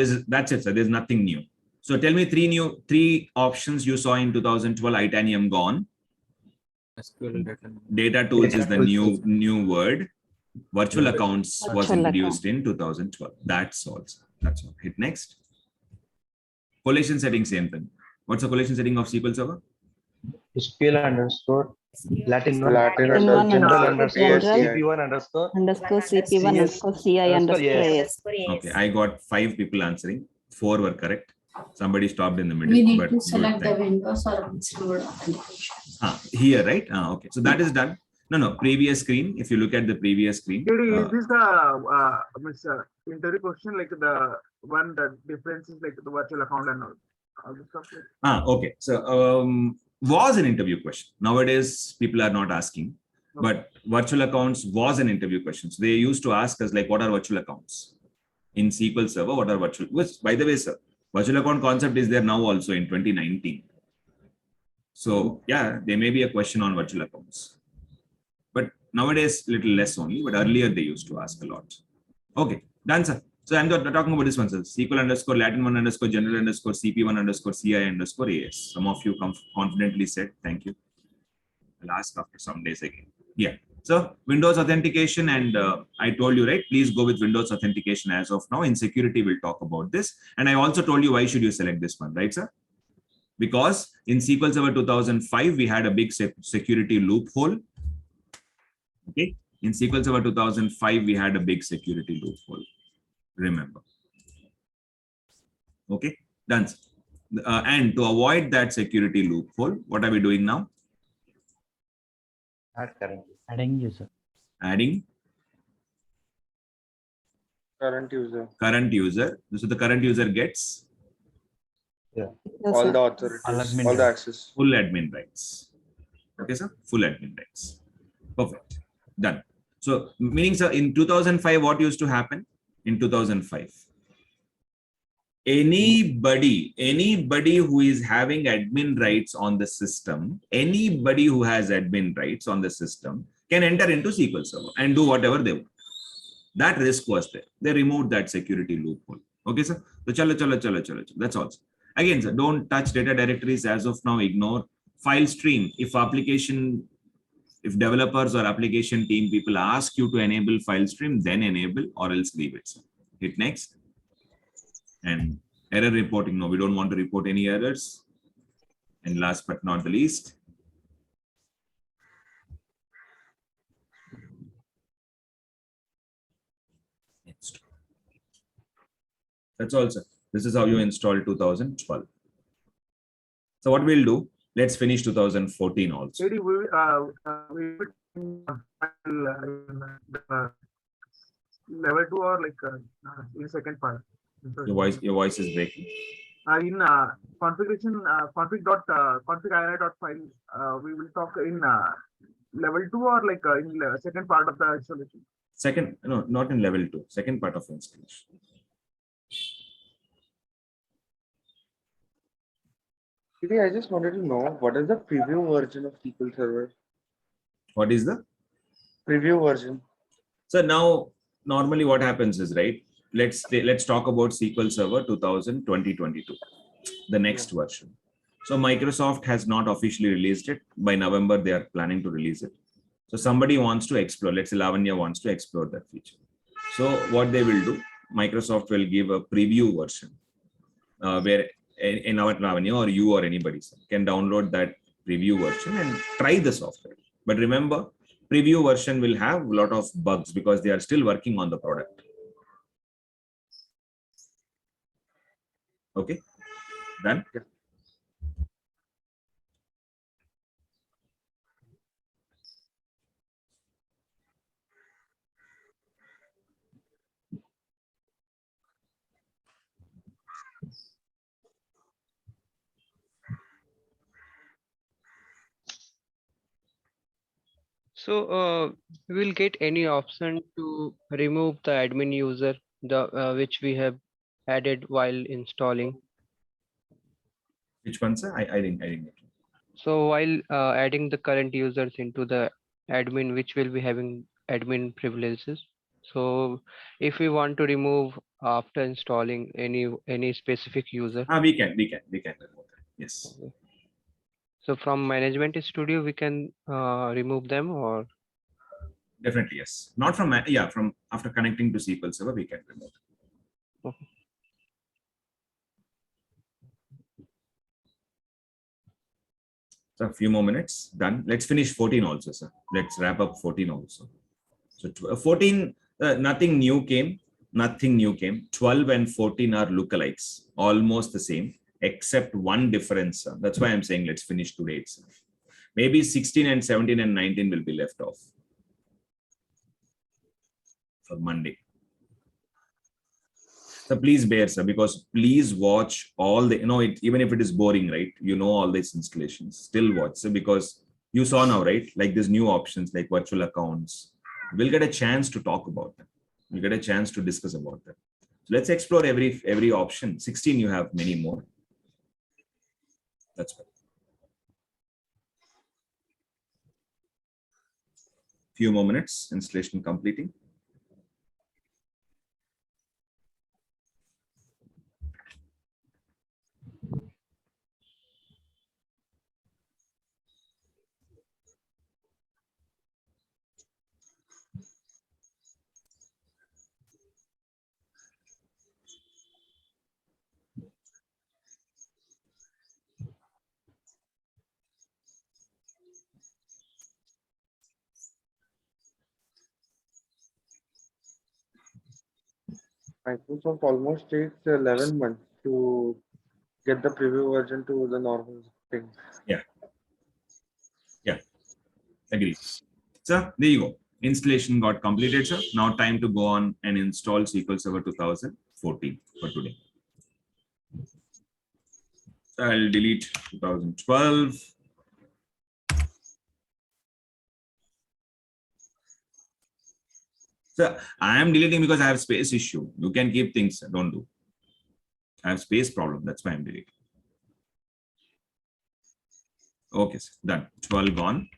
There's nothing new. So tell me three options you saw in 2012. Itanium gone. SQL Data tools is the new word. Virtual accounts was introduced in 2012. That's all, sir. That's all. Hit next. Collation setting, same thing. What's the collation setting of SQL Server? SQL underscore Latin general CP1 underscore CP1 CI _AS. Okay, I got 5 people answering. 4 were correct. Somebody stopped in the middle. We need but to good, select the thank you. Windows or installed application. Here, right? Okay. So that is done. No, previous screen. If you look at the previous screen. Is this the interview question, like the one that difference is like the virtual account and all this stuff? Okay. So was an interview question. Nowadays, people are not asking, but virtual accounts was an interview question. So they used to ask us like, what are virtual accounts in SQL Server? What are virtual? Which, by the way, sir, virtual account concept is there now also in 2019. So yeah, there may be a question on virtual accounts, but nowadays little less only. But earlier they used to ask a lot. Okay, done, sir. So I'm talking about this one, sir. SQL underscore Latin 1 underscore general underscore CP1 underscore CI underscore AS. Some of you confidently said thank you. I'll ask after some days again. Yeah. So Windows authentication, and I told you, right, please go with Windows authentication as of now. In security, we'll talk about this. And I also told you why should you select this one, right, sir? Because in SQL Server 2005, we had a big security loophole. Okay. In SQL Server 2005, we had a big security loophole. Remember. Okay, done. And to avoid that security loophole, what are we doing now? Adding user. Adding Current user. Current user. So the current user gets All the authorities, all the access. Full admin rights. Okay, sir. Full admin rights. Perfect. Done. So meaning, sir, in 2005, what used to happen? In 2005, anybody who is having admin rights on the system, anybody who has admin rights on the system can enter into SQL Server and do whatever they want. That risk was there. They removed that security loophole. Okay, sir. So chalo. That's all. Again, sir, don't touch data directories as of now. Ignore file stream. If developers or application team people ask you to enable file stream, then enable, or else leave it. Sir. Hit next. And error reporting. No, we don't want to report any errors. And last but not the least, next. That's all, sir. This is how you install 2012. So what we'll do, let's finish 2014 also. We level 2 or like in second part. Your voice is breaking. In configuration config.config.file, we will talk in level 2 or like in second part of the installation. Second, no, not in level 2. Second part of installation. I just wanted to know what is the preview version of SQL Server? What is the preview version? So now, normally what happens is, right, let's talk about SQL Server 2022, the next version. So Microsoft has not officially released it. By November, they are planning to release it. So somebody wants to explore, let's say Lavanya wants to explore that feature. So what they will do, Microsoft will give a preview version where in our Lavanya or you or anybody can download that preview version and try the software. But remember, preview version will have a lot of bugs because they are still working on the product. Okay, done? Yeah. So we will get any option to remove the admin user, which we have added while installing. Which one, sir? I didn't get it. So while adding the current users into the admin, which will be having admin privileges. So if we want to remove after installing any specific user. We can remove that. Yes. Okay. So from Management Studio, we can remove them, or? Definitely, yes. Not from, from after connecting to SQL Server, we can remove it. Okay. So a few more minutes, done. Let's finish 14 also, sir. Let's wrap up 14 also. So 14, nothing new came. nothing new came. 12 and 14 are lookalikes, almost the same, except one difference. That's why I'm saying let's finish today itself. Maybe 16 and 17 and 19 will be left off for Monday. So please bear, sir, because please watch all the, even if it is boring, right? All these installations, still watch, sir, because you saw now, right? Like these new options like virtual accounts. We'll get a chance to talk about them. We'll get a chance to discuss about them. So let's explore every option. 16, you have many more. That's right. Few more minutes, installation completing. Microsoft almost takes 11 months to get the preview version to the normal thing. Yeah. Yeah. Agree. So there you go. Installation got completed, sir. Now time to go on and install SQL Server 2014 for today. So I'll delete 2012. So I am deleting because I have space issue. You can keep things, sir. Don't do. I have space problem. That's why I'm deleting. Okay, sir. Done. 12 gone.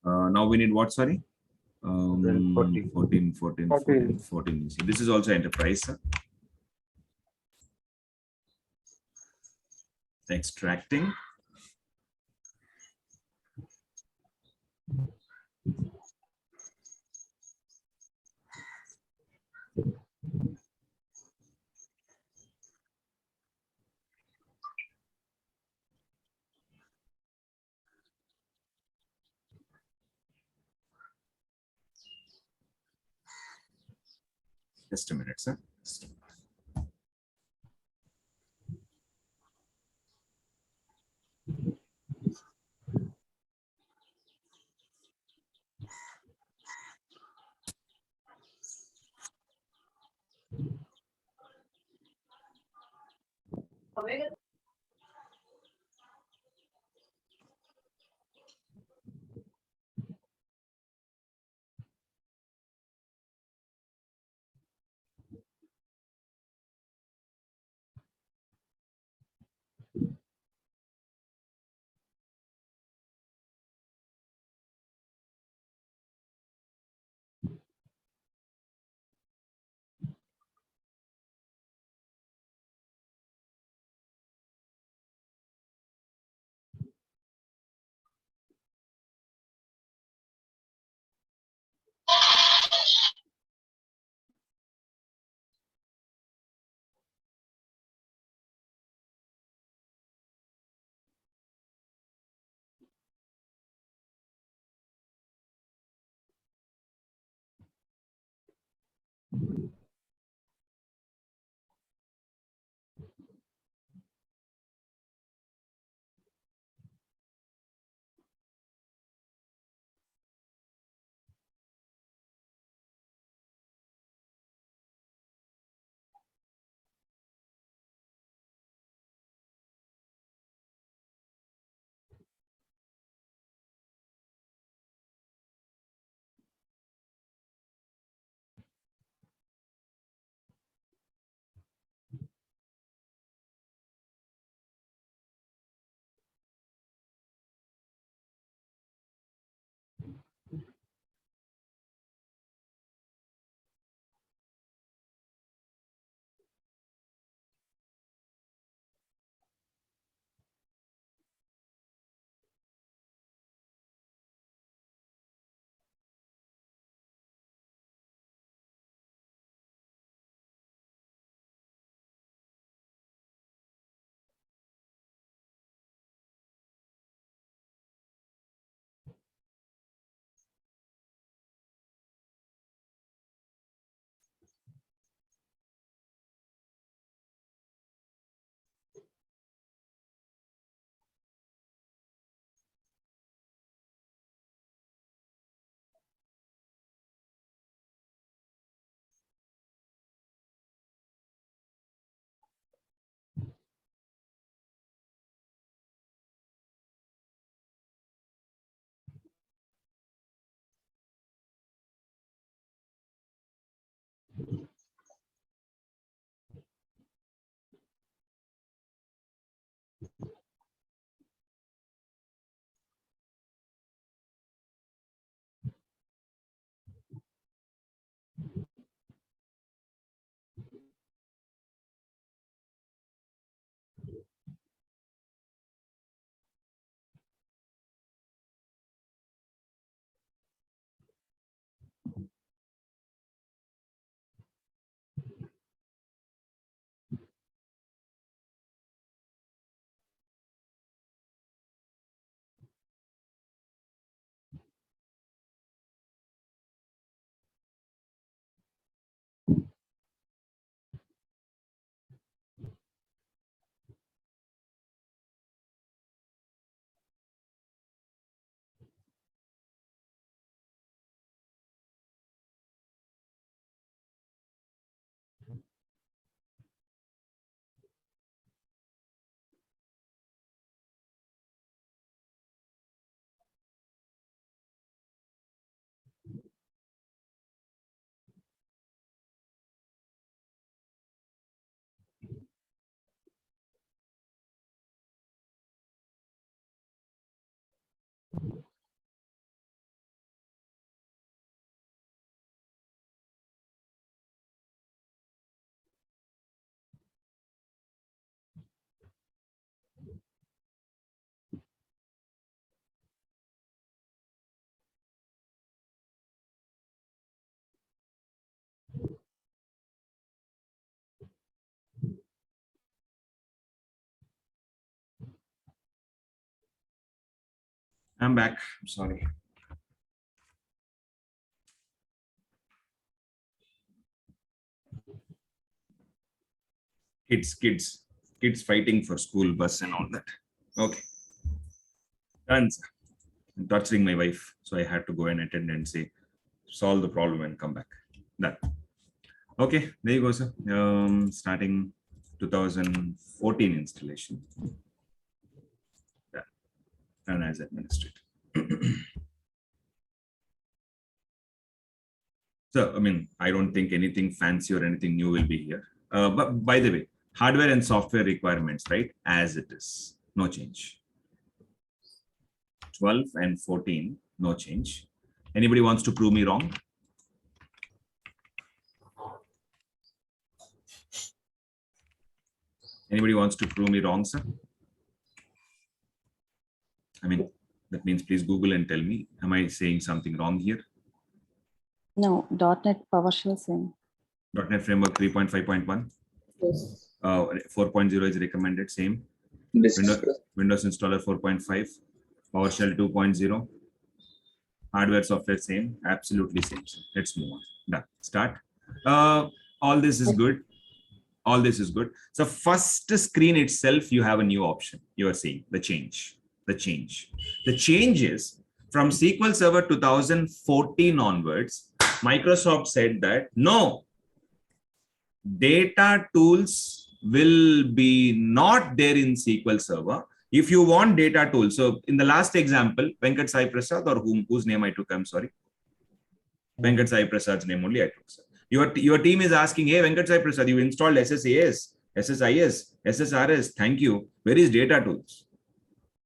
Now we need what? Sorry. 14. So this is also enterprise, sir. Extracting. Just a minute, sir. I'm back. I'm sorry. Kids fighting for school bus and all that. Okay. Done. Sir. I'm torturing my wife, so I had to go and attend and say, solve the problem and come back. Done. Okay, there you go, sir. Starting 2014 installation. Yeah. Done as administrator. So, I mean, I don't think anything fancy or anything new will be here. But by the way, hardware and software requirements, right? As it is, no change. 12 and 14, no change. Anybody wants to prove me wrong? Anybody wants to prove me wrong, sir? I mean, that means please Google and tell me, am I saying something wrong here? No, .NET PowerShell same. .NET Framework 3.5.1? Yes. 4.0 is recommended, same. Windows Installer 4.5, PowerShell 2.0. Hardware, software, same. Absolutely same. Let's move on. Done. Start. All this is good. All this is good. So first screen itself, you have a new option. You are seeing the change. The change is from SQL Server 2014 onwards, Microsoft said that no, data tools will be not there in SQL Server. If you want data tools, so in the last example, Venkat Sai Prasad, or whose name I took, I'm sorry. Venkat Sai Prasad's name only I took, sir. Your team is asking, hey, Venkat Sai Prasad, you installed SSAS, SSIS, SSRS. Thank you. Where is data tools?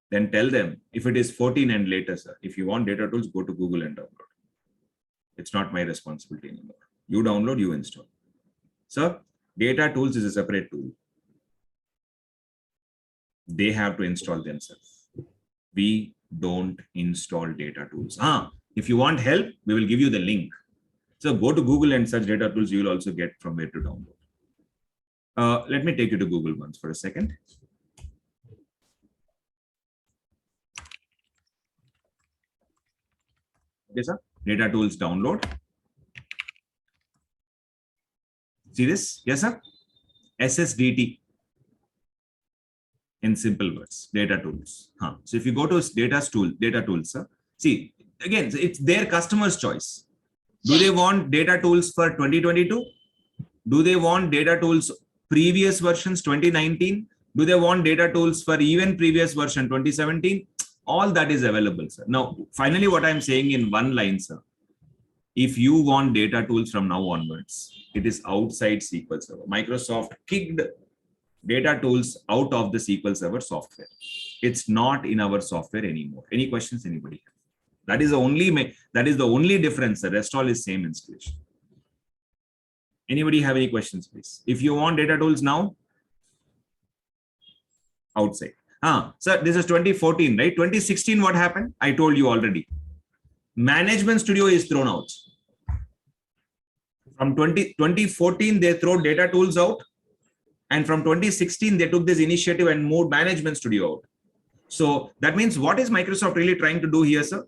Then tell them if it is 14 and later, sir. If you want data tools, go to Google and download. It's not my responsibility anymore. You download, you install. Sir, data tools is a separate tool. They have to install themselves. We don't install data tools. If you want help, we will give you the link. So go to Google and search data tools. You will also get from where to download. Let me take you to Google once for a second. Okay, sir. Data tools download. See this? Yes, sir. SSDT. In simple words, data tools. So if you go to data tools, sir. See, again, it's their customer's choice. Do they want data tools for 2022? Do they want data tools previous versions 2019? Do they want data tools for even previous version 2017? All that is available, sir. Now, finally, what I'm saying in one line, sir. If you want data tools from now onwards, it is outside SQL Server. Microsoft kicked data tools out of the SQL Server software. It's not in our software anymore. Any questions, anybody? That is the only difference. The rest all is same installation. Anybody have any questions, please? If you want data tools now, outside. Sir, this is 2014, right? 2016, what happened? I told you already. Management Studio is thrown out. From 2014, they throw data tools out. And from 2016, they took this initiative and moved Management Studio out. So that means what is Microsoft really trying to do here, sir?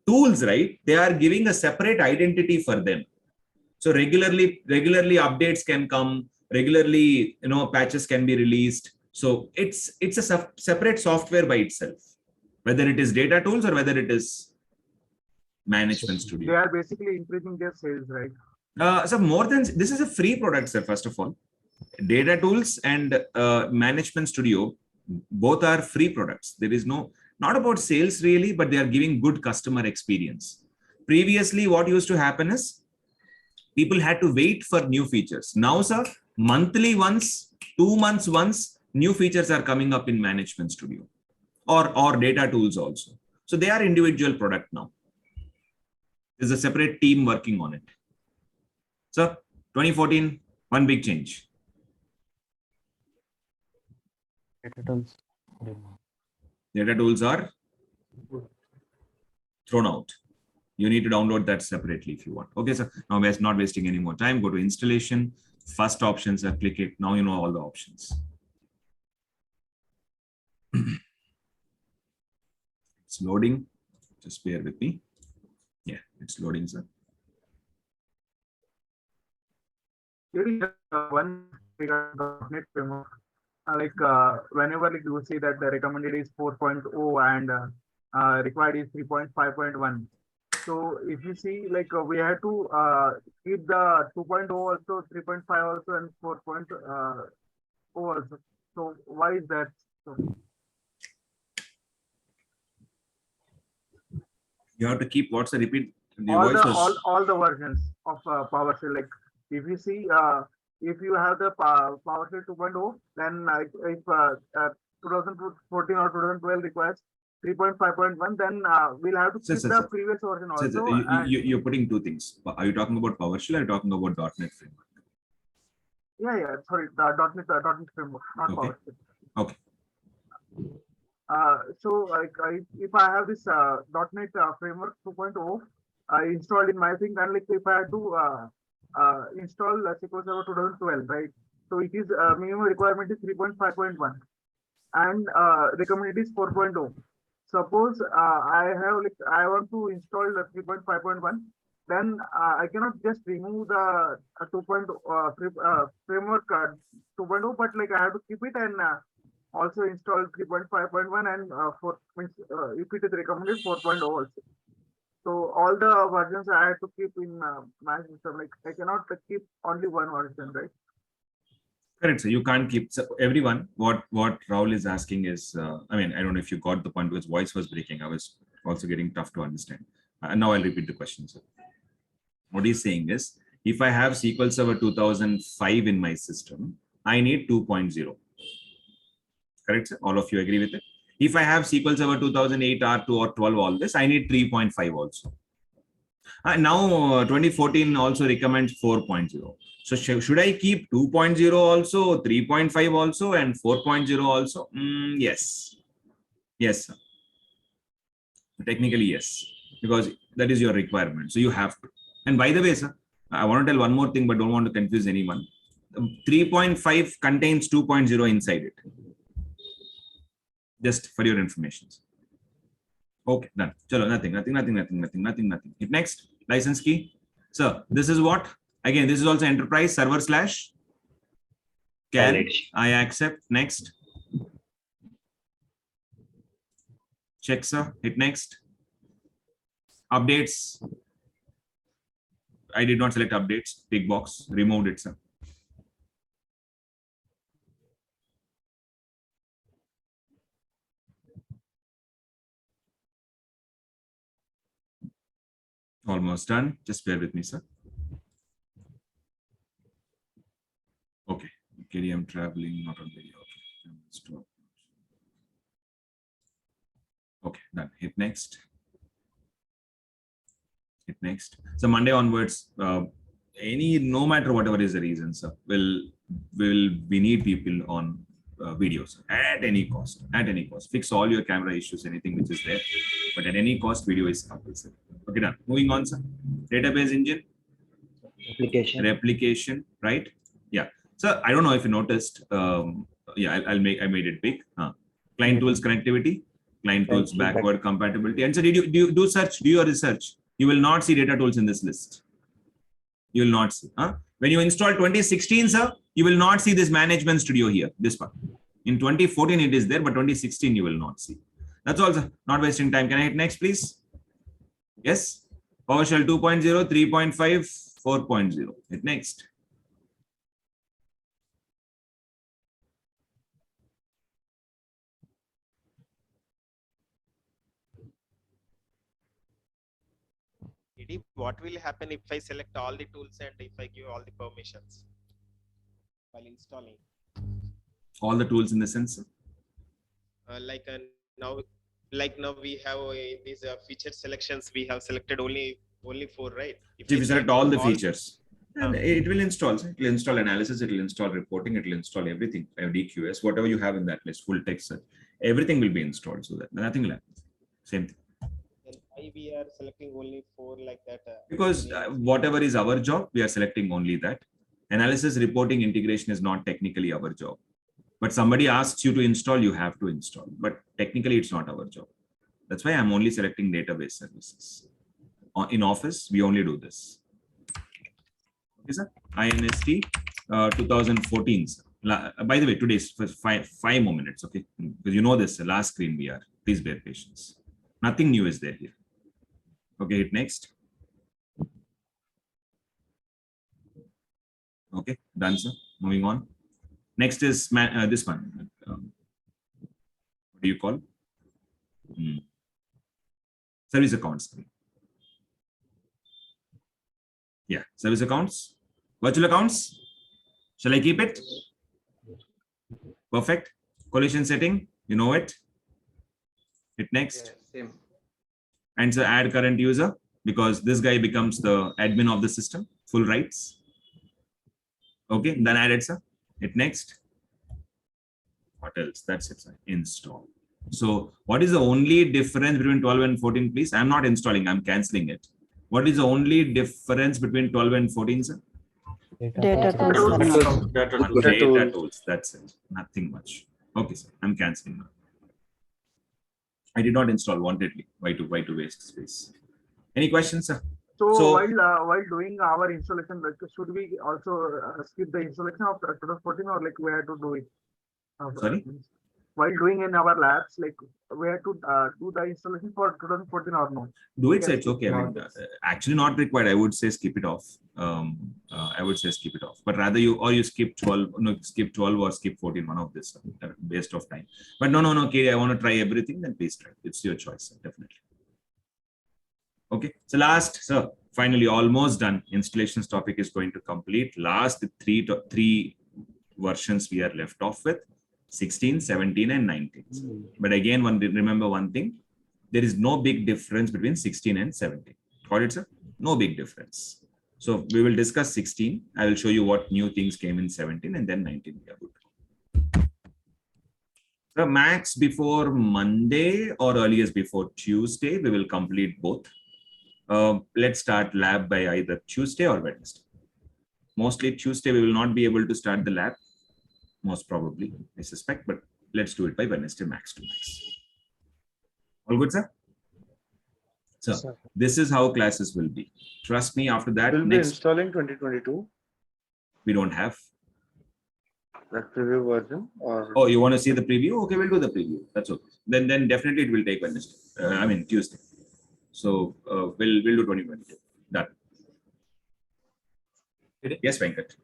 Tools, right? They are giving a separate identity for them. So regularly updates can come, regularly, patches can be released. So it's a separate software by itself, whether it is data tools or whether it is Management Studio. They are basically increasing their sales, right? So more than this is a free product, sir. First of all, data tools and Management Studio, both are free products. There is not about sales really, but they are giving good customer experience. Previously, what used to happen is people had to wait for new features. Now, sir, monthly once, 2 months once, new features are coming up in Management Studio or data tools also. So they are individual product now. There's a separate team working on it. So 2014, one big change. Data tools are thrown out. You need to download that separately if you want. Okay, so now we're not wasting any more time. Go to installation. First options, click it. Now you know all the options. It's loading. Just bear with me. Yeah, it's loading, sir. One .NET framework. Whenever you see that the recommended is 4.0 and required is 3.5.1. So if you see, we have to keep the 2.0 also, 3.5 also, and 4.0 also. So why is that? So, you have to keep what's the repeat? All the versions of PowerShell. Like if you see, if you have the PowerShell 2.0, then if 2014 or 2012 requires 3.5.1, then we'll have to keep the previous version also. You're putting two things. Are you talking about PowerShell or are you talking about .NET framework? Yeah. Sorry, the .NET framework, not okay. PowerShell. Okay. So if I have this .NET framework 2.0 installed in my thing, then if I had to install SQL Server 2012, right? So it is minimum requirement is 3.5.1 and recommended is 4.0. Suppose I want to install the 3.5.1, then I cannot just remove the 2.0 framework 2.0, but I have to keep it and also install 3.5.1 and if it is recommended 4.0 also. So all the versions I have to keep in my system. I cannot keep only one version, right? Correct. So you can't keep everyone. What Rahul is asking is, I don't know if you got the point because voice was breaking. I was also getting tough to understand. And now I'll repeat the question. So what he's saying is, if I have SQL Server 2005 in my system, I need 2.0. Correct, sir? All of you agree with it? If I have SQL Server 2008, R2 or 12, all this, I need 3.5 also. Now 2014 also recommends 4.0. So should I keep 2.0 also, 3.5 also, and 4.0 also? Yes. Yes, sir. Technically, yes. Because that is your requirement. So you have to. And by the way, sir, I want to tell one more thing, but don't want to confuse anyone. 3.5 contains 2.0 inside it. Just for your information. Okay, done. Chalo, nothing. Hit next. License key. So this is what? Again, this is also enterprise server / can. I accept. Next. Check, sir. Hit next. Updates. I did not select updates. Tick box. Removed it, sir. Almost done. Just bear with me, sir. Okay. KD, I'm traveling, not on video. Stop. Okay, done. Hit next. Hit next. So Monday onwards, no matter whatever is the reason, sir, we need people on videos at any cost. At any cost. Fix all your camera issues, anything which is there. But at any cost, video is compulsory. Okay, done. Moving on, sir. Database engine. Replication, right? Yeah. So I don't know if you noticed. Yeah, I made it big. Client tools connectivity, client tools backward compatibility. And so did you do your research? You will not see data tools in this list. You will not see. When you install 2016, sir, you will not see this management studio here. This part. In 2014 it is there, but 2016 you will not see. That's also not wasting time. Can I hit next, please? Yes. PowerShell 2.0, 3.5, 4.0. Hit next. What will happen if I select all the tools and if I give all the permissions while installing? All the tools in the sense? Now we have these feature selections. We have selected only 4, right? If you select all the features, it will install. It will install analysis. It will install reporting. It will install everything. DQS, whatever you have in that list, full text search, everything will be installed. So that nothing will happen. Same thing. Why we are selecting only 4 like that? Because whatever is our job, we are selecting only that. Analysis, reporting, integration is not technically our job. But somebody asks you to install, you have to install. But technically, it's not our job. That's why I'm only selecting database services. In Office, we only do this. Okay, sir? INST 2014. By the way, today's for 5 more minutes, okay? Because you know this, the last screen we are. Please bear patience. Nothing new is there here. Okay, hit next. Okay, done, sir. Moving on. Next is this one. What do you call? Service accounts. Yeah, service accounts. Virtual accounts. Shall I keep it? Perfect. Collision setting. You know it. Hit next. Yeah, same. And so add current user, because this guy becomes the admin of the system. Full rights. Okay, then add it, sir. Hit next. What else? That's it, sir. Install. So what is the only difference between 12 and 14, please? I'm not installing, I'm canceling it. What is the only difference between 12 and 14, sir? Data tools. Data tools. That's it. Nothing much. Okay, sir. I'm canceling now. I did not install wantedly. Why to waste space? Any questions, sir? So while doing our installation, like, should we also skip the installation of 2014, or like we have to do it? Sorry? While doing in our labs, like we have to do the installation for 2014 or no? Do it, so it's okay. I mean, actually not required. I would say skip it off. I would say skip it off. But rather you skip 12, no, skip 12 or skip 14, one of this, waste of time. But no, okay, I want to try everything, then please try. It's your choice, definitely. Okay, so last, so finally almost done. Installations topic is going to complete. Last three versions we are left off with, 16, 17, and 19. But again, remember one thing, there is no big difference between 16 and 17. Got it, sir? No big difference. So we will discuss 16. I will show you what new things came in 17, and then 19. We are good. So max before Monday or earliest before Tuesday, we will complete both. Let's start lab by either Tuesday or Wednesday. Mostly Tuesday, we will not be able to start the lab. Most probably, I suspect, but let's do it by Wednesday, max to max. All good, sir? So this is how classes will be. Trust me, after that, Will be installing 2022. We don't have that preview version, or oh, you want to see the preview? Okay, we'll do the preview. That's okay. Then definitely it will take Wednesday. I mean Tuesday. So we'll do 2022. Done. Yes, Venkat.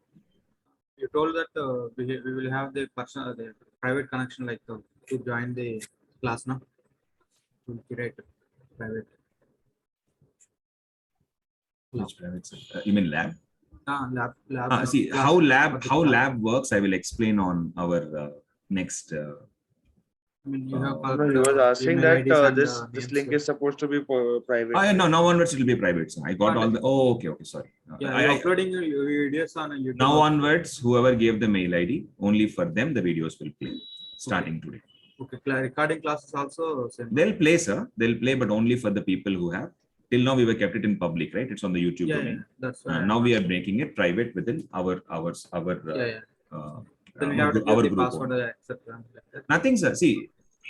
You told that we will have the personal, the private connection, like to join the class now. To create private. Which private? You mean lab? Lab. See class. how lab Okay, class. works. I will explain on our next. I mean, you have No, he was asking email that IDs and, this names. link is supposed to be private. No, now onwards it will be private. So I got all the. Oh, okay, sorry. Yeah, you're uploading your videos on YouTube. Now onwards, whoever gave the mail ID, only for them the videos will play starting today. Okay, recording classes also same. They'll play, sir. They'll play, but only for the people who have. Till now, we were kept it in public, right? It's on the YouTube domain. That's right. Now we are making it private within our Then we have to our give the group. password, etc. Nothing, sir. See,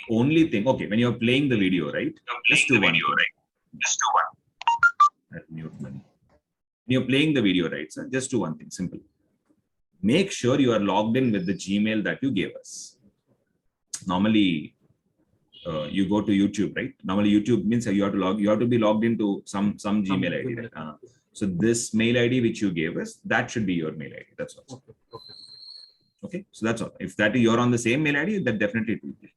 only thing. Okay, when you're playing the video, right? Just do one. Let me mute money. When you're playing the video, right, sir? Just do one thing. Simple. Make sure you are logged in with the Gmail that you gave us. Normally, you go to YouTube, right? Normally, YouTube means you have to be logged into some Gmail ID. Right? So this mail ID which you gave us, that should be your mail ID. That's all. Okay. So that's all. If that you're on the same mail ID, that definitely it will be.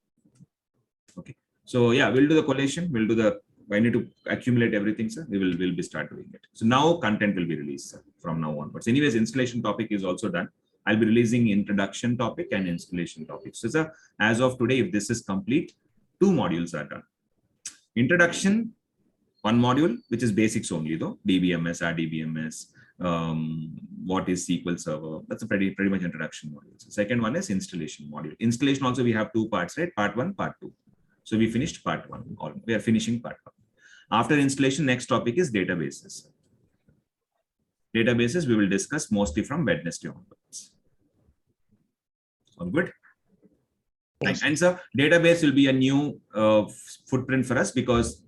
Okay. So yeah, we'll do the collation. We'll do the. I need to accumulate everything, sir. We'll be start doing it. So now content will be released, sir, from now onwards. Anyways, installation topic is also done. I'll be releasing introduction topic and installation topic. So sir, as of today, if this is complete, 2 modules are done. Introduction, 1 module, which is basics only though, DBMS, RDBMS, what is SQL Server. That's a pretty much introduction module. So second one is installation module. Installation also we have 2 parts, right? Part 1, part 2. So we finished part 1, or we are finishing part 1. After installation, next topic is databases. Databases we will discuss mostly from Wednesday onwards. All good? Yes. And so database will be a new footprint for us because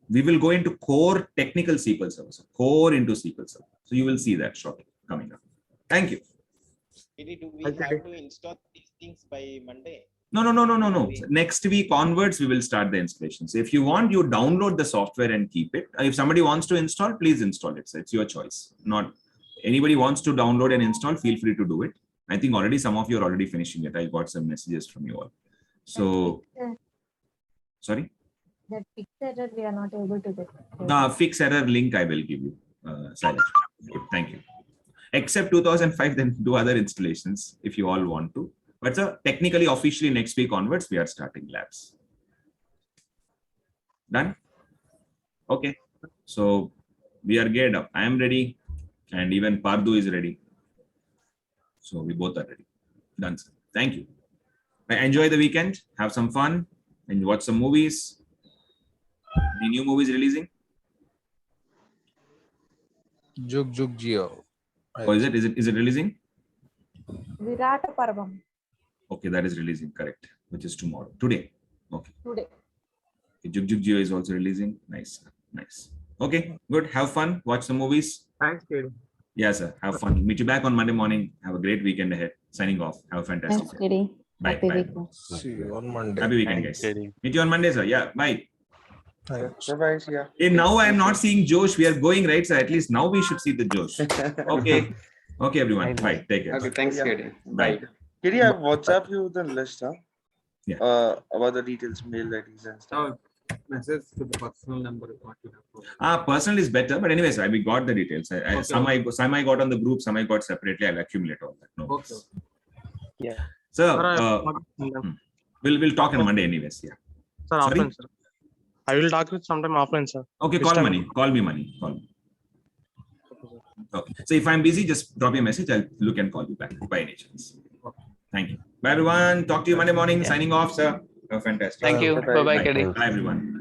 we will go into core technical SQL Server, core into SQL Server. So you will see that shortly coming up. Thank you. Do we have to install these things by Monday? No. Next week onwards, we will start the installation. So if you want, you download the software and keep it. If somebody wants to install, please install it. So it's your choice. Not anybody wants to download and install, feel free to do it. I think already some of you are already finishing it. I got some messages from you all. So, sorry? That fixed error we are not able to get. The fix error link I will give you, Silas. Good, thank you. Except 2005, then do other installations if you all want to. But sir, technically, officially next week onwards, we are starting labs. Done? Okay. So we are geared up. I am ready. And even Pardu is ready. So we both are ready. Done, sir. Thank you. Enjoy the weekend. Have some fun. And watch some movies. Any new movies releasing? Jug Geo. Or is it releasing? Virata Parvam. Okay, that is releasing, correct. Which is tomorrow. Today. Okay. Today. Jug Geo is also releasing. Nice. Okay, good. Have fun. Watch some movies. Thanks, KD. Yes, sir. Have fun. Meet you back on Monday morning. Have a great weekend ahead. Signing off. Have a fantastic Thanks, KD. Bye. Happy Bye. weekend. See you on Monday. Happy weekend, guys. Meet you on Monday, sir. Yeah, bye. Bye-bye. Yeah. Hey, now I am not seeing Josh. We are going right, sir. At least now we should see the Josh. Okay. Okay, everyone. Bye. Take care. Okay, thanks, KD. Bye. KD, I WhatsApp you the list, huh? Yeah. About the details, mail IDs and stuff. Message to the personal number. What you have. Personal is better, but anyways, we got the details. Some I got on the group, some I got separately. I'll accumulate all that. No. Okay. Yeah. So we'll talk on Monday, anyways. Yeah. Sir, Sorry? offline, sir. I will talk with sometime offline, sir. Okay, Which call time? Call me. Okay. So if I'm busy, just drop me a message. I'll look and call you back by any chance. Thank you. Bye, everyone. Talk to you Monday morning. Signing off, sir. Oh, fantastic. Thank you. Bye-bye, KD. Bye, everyone.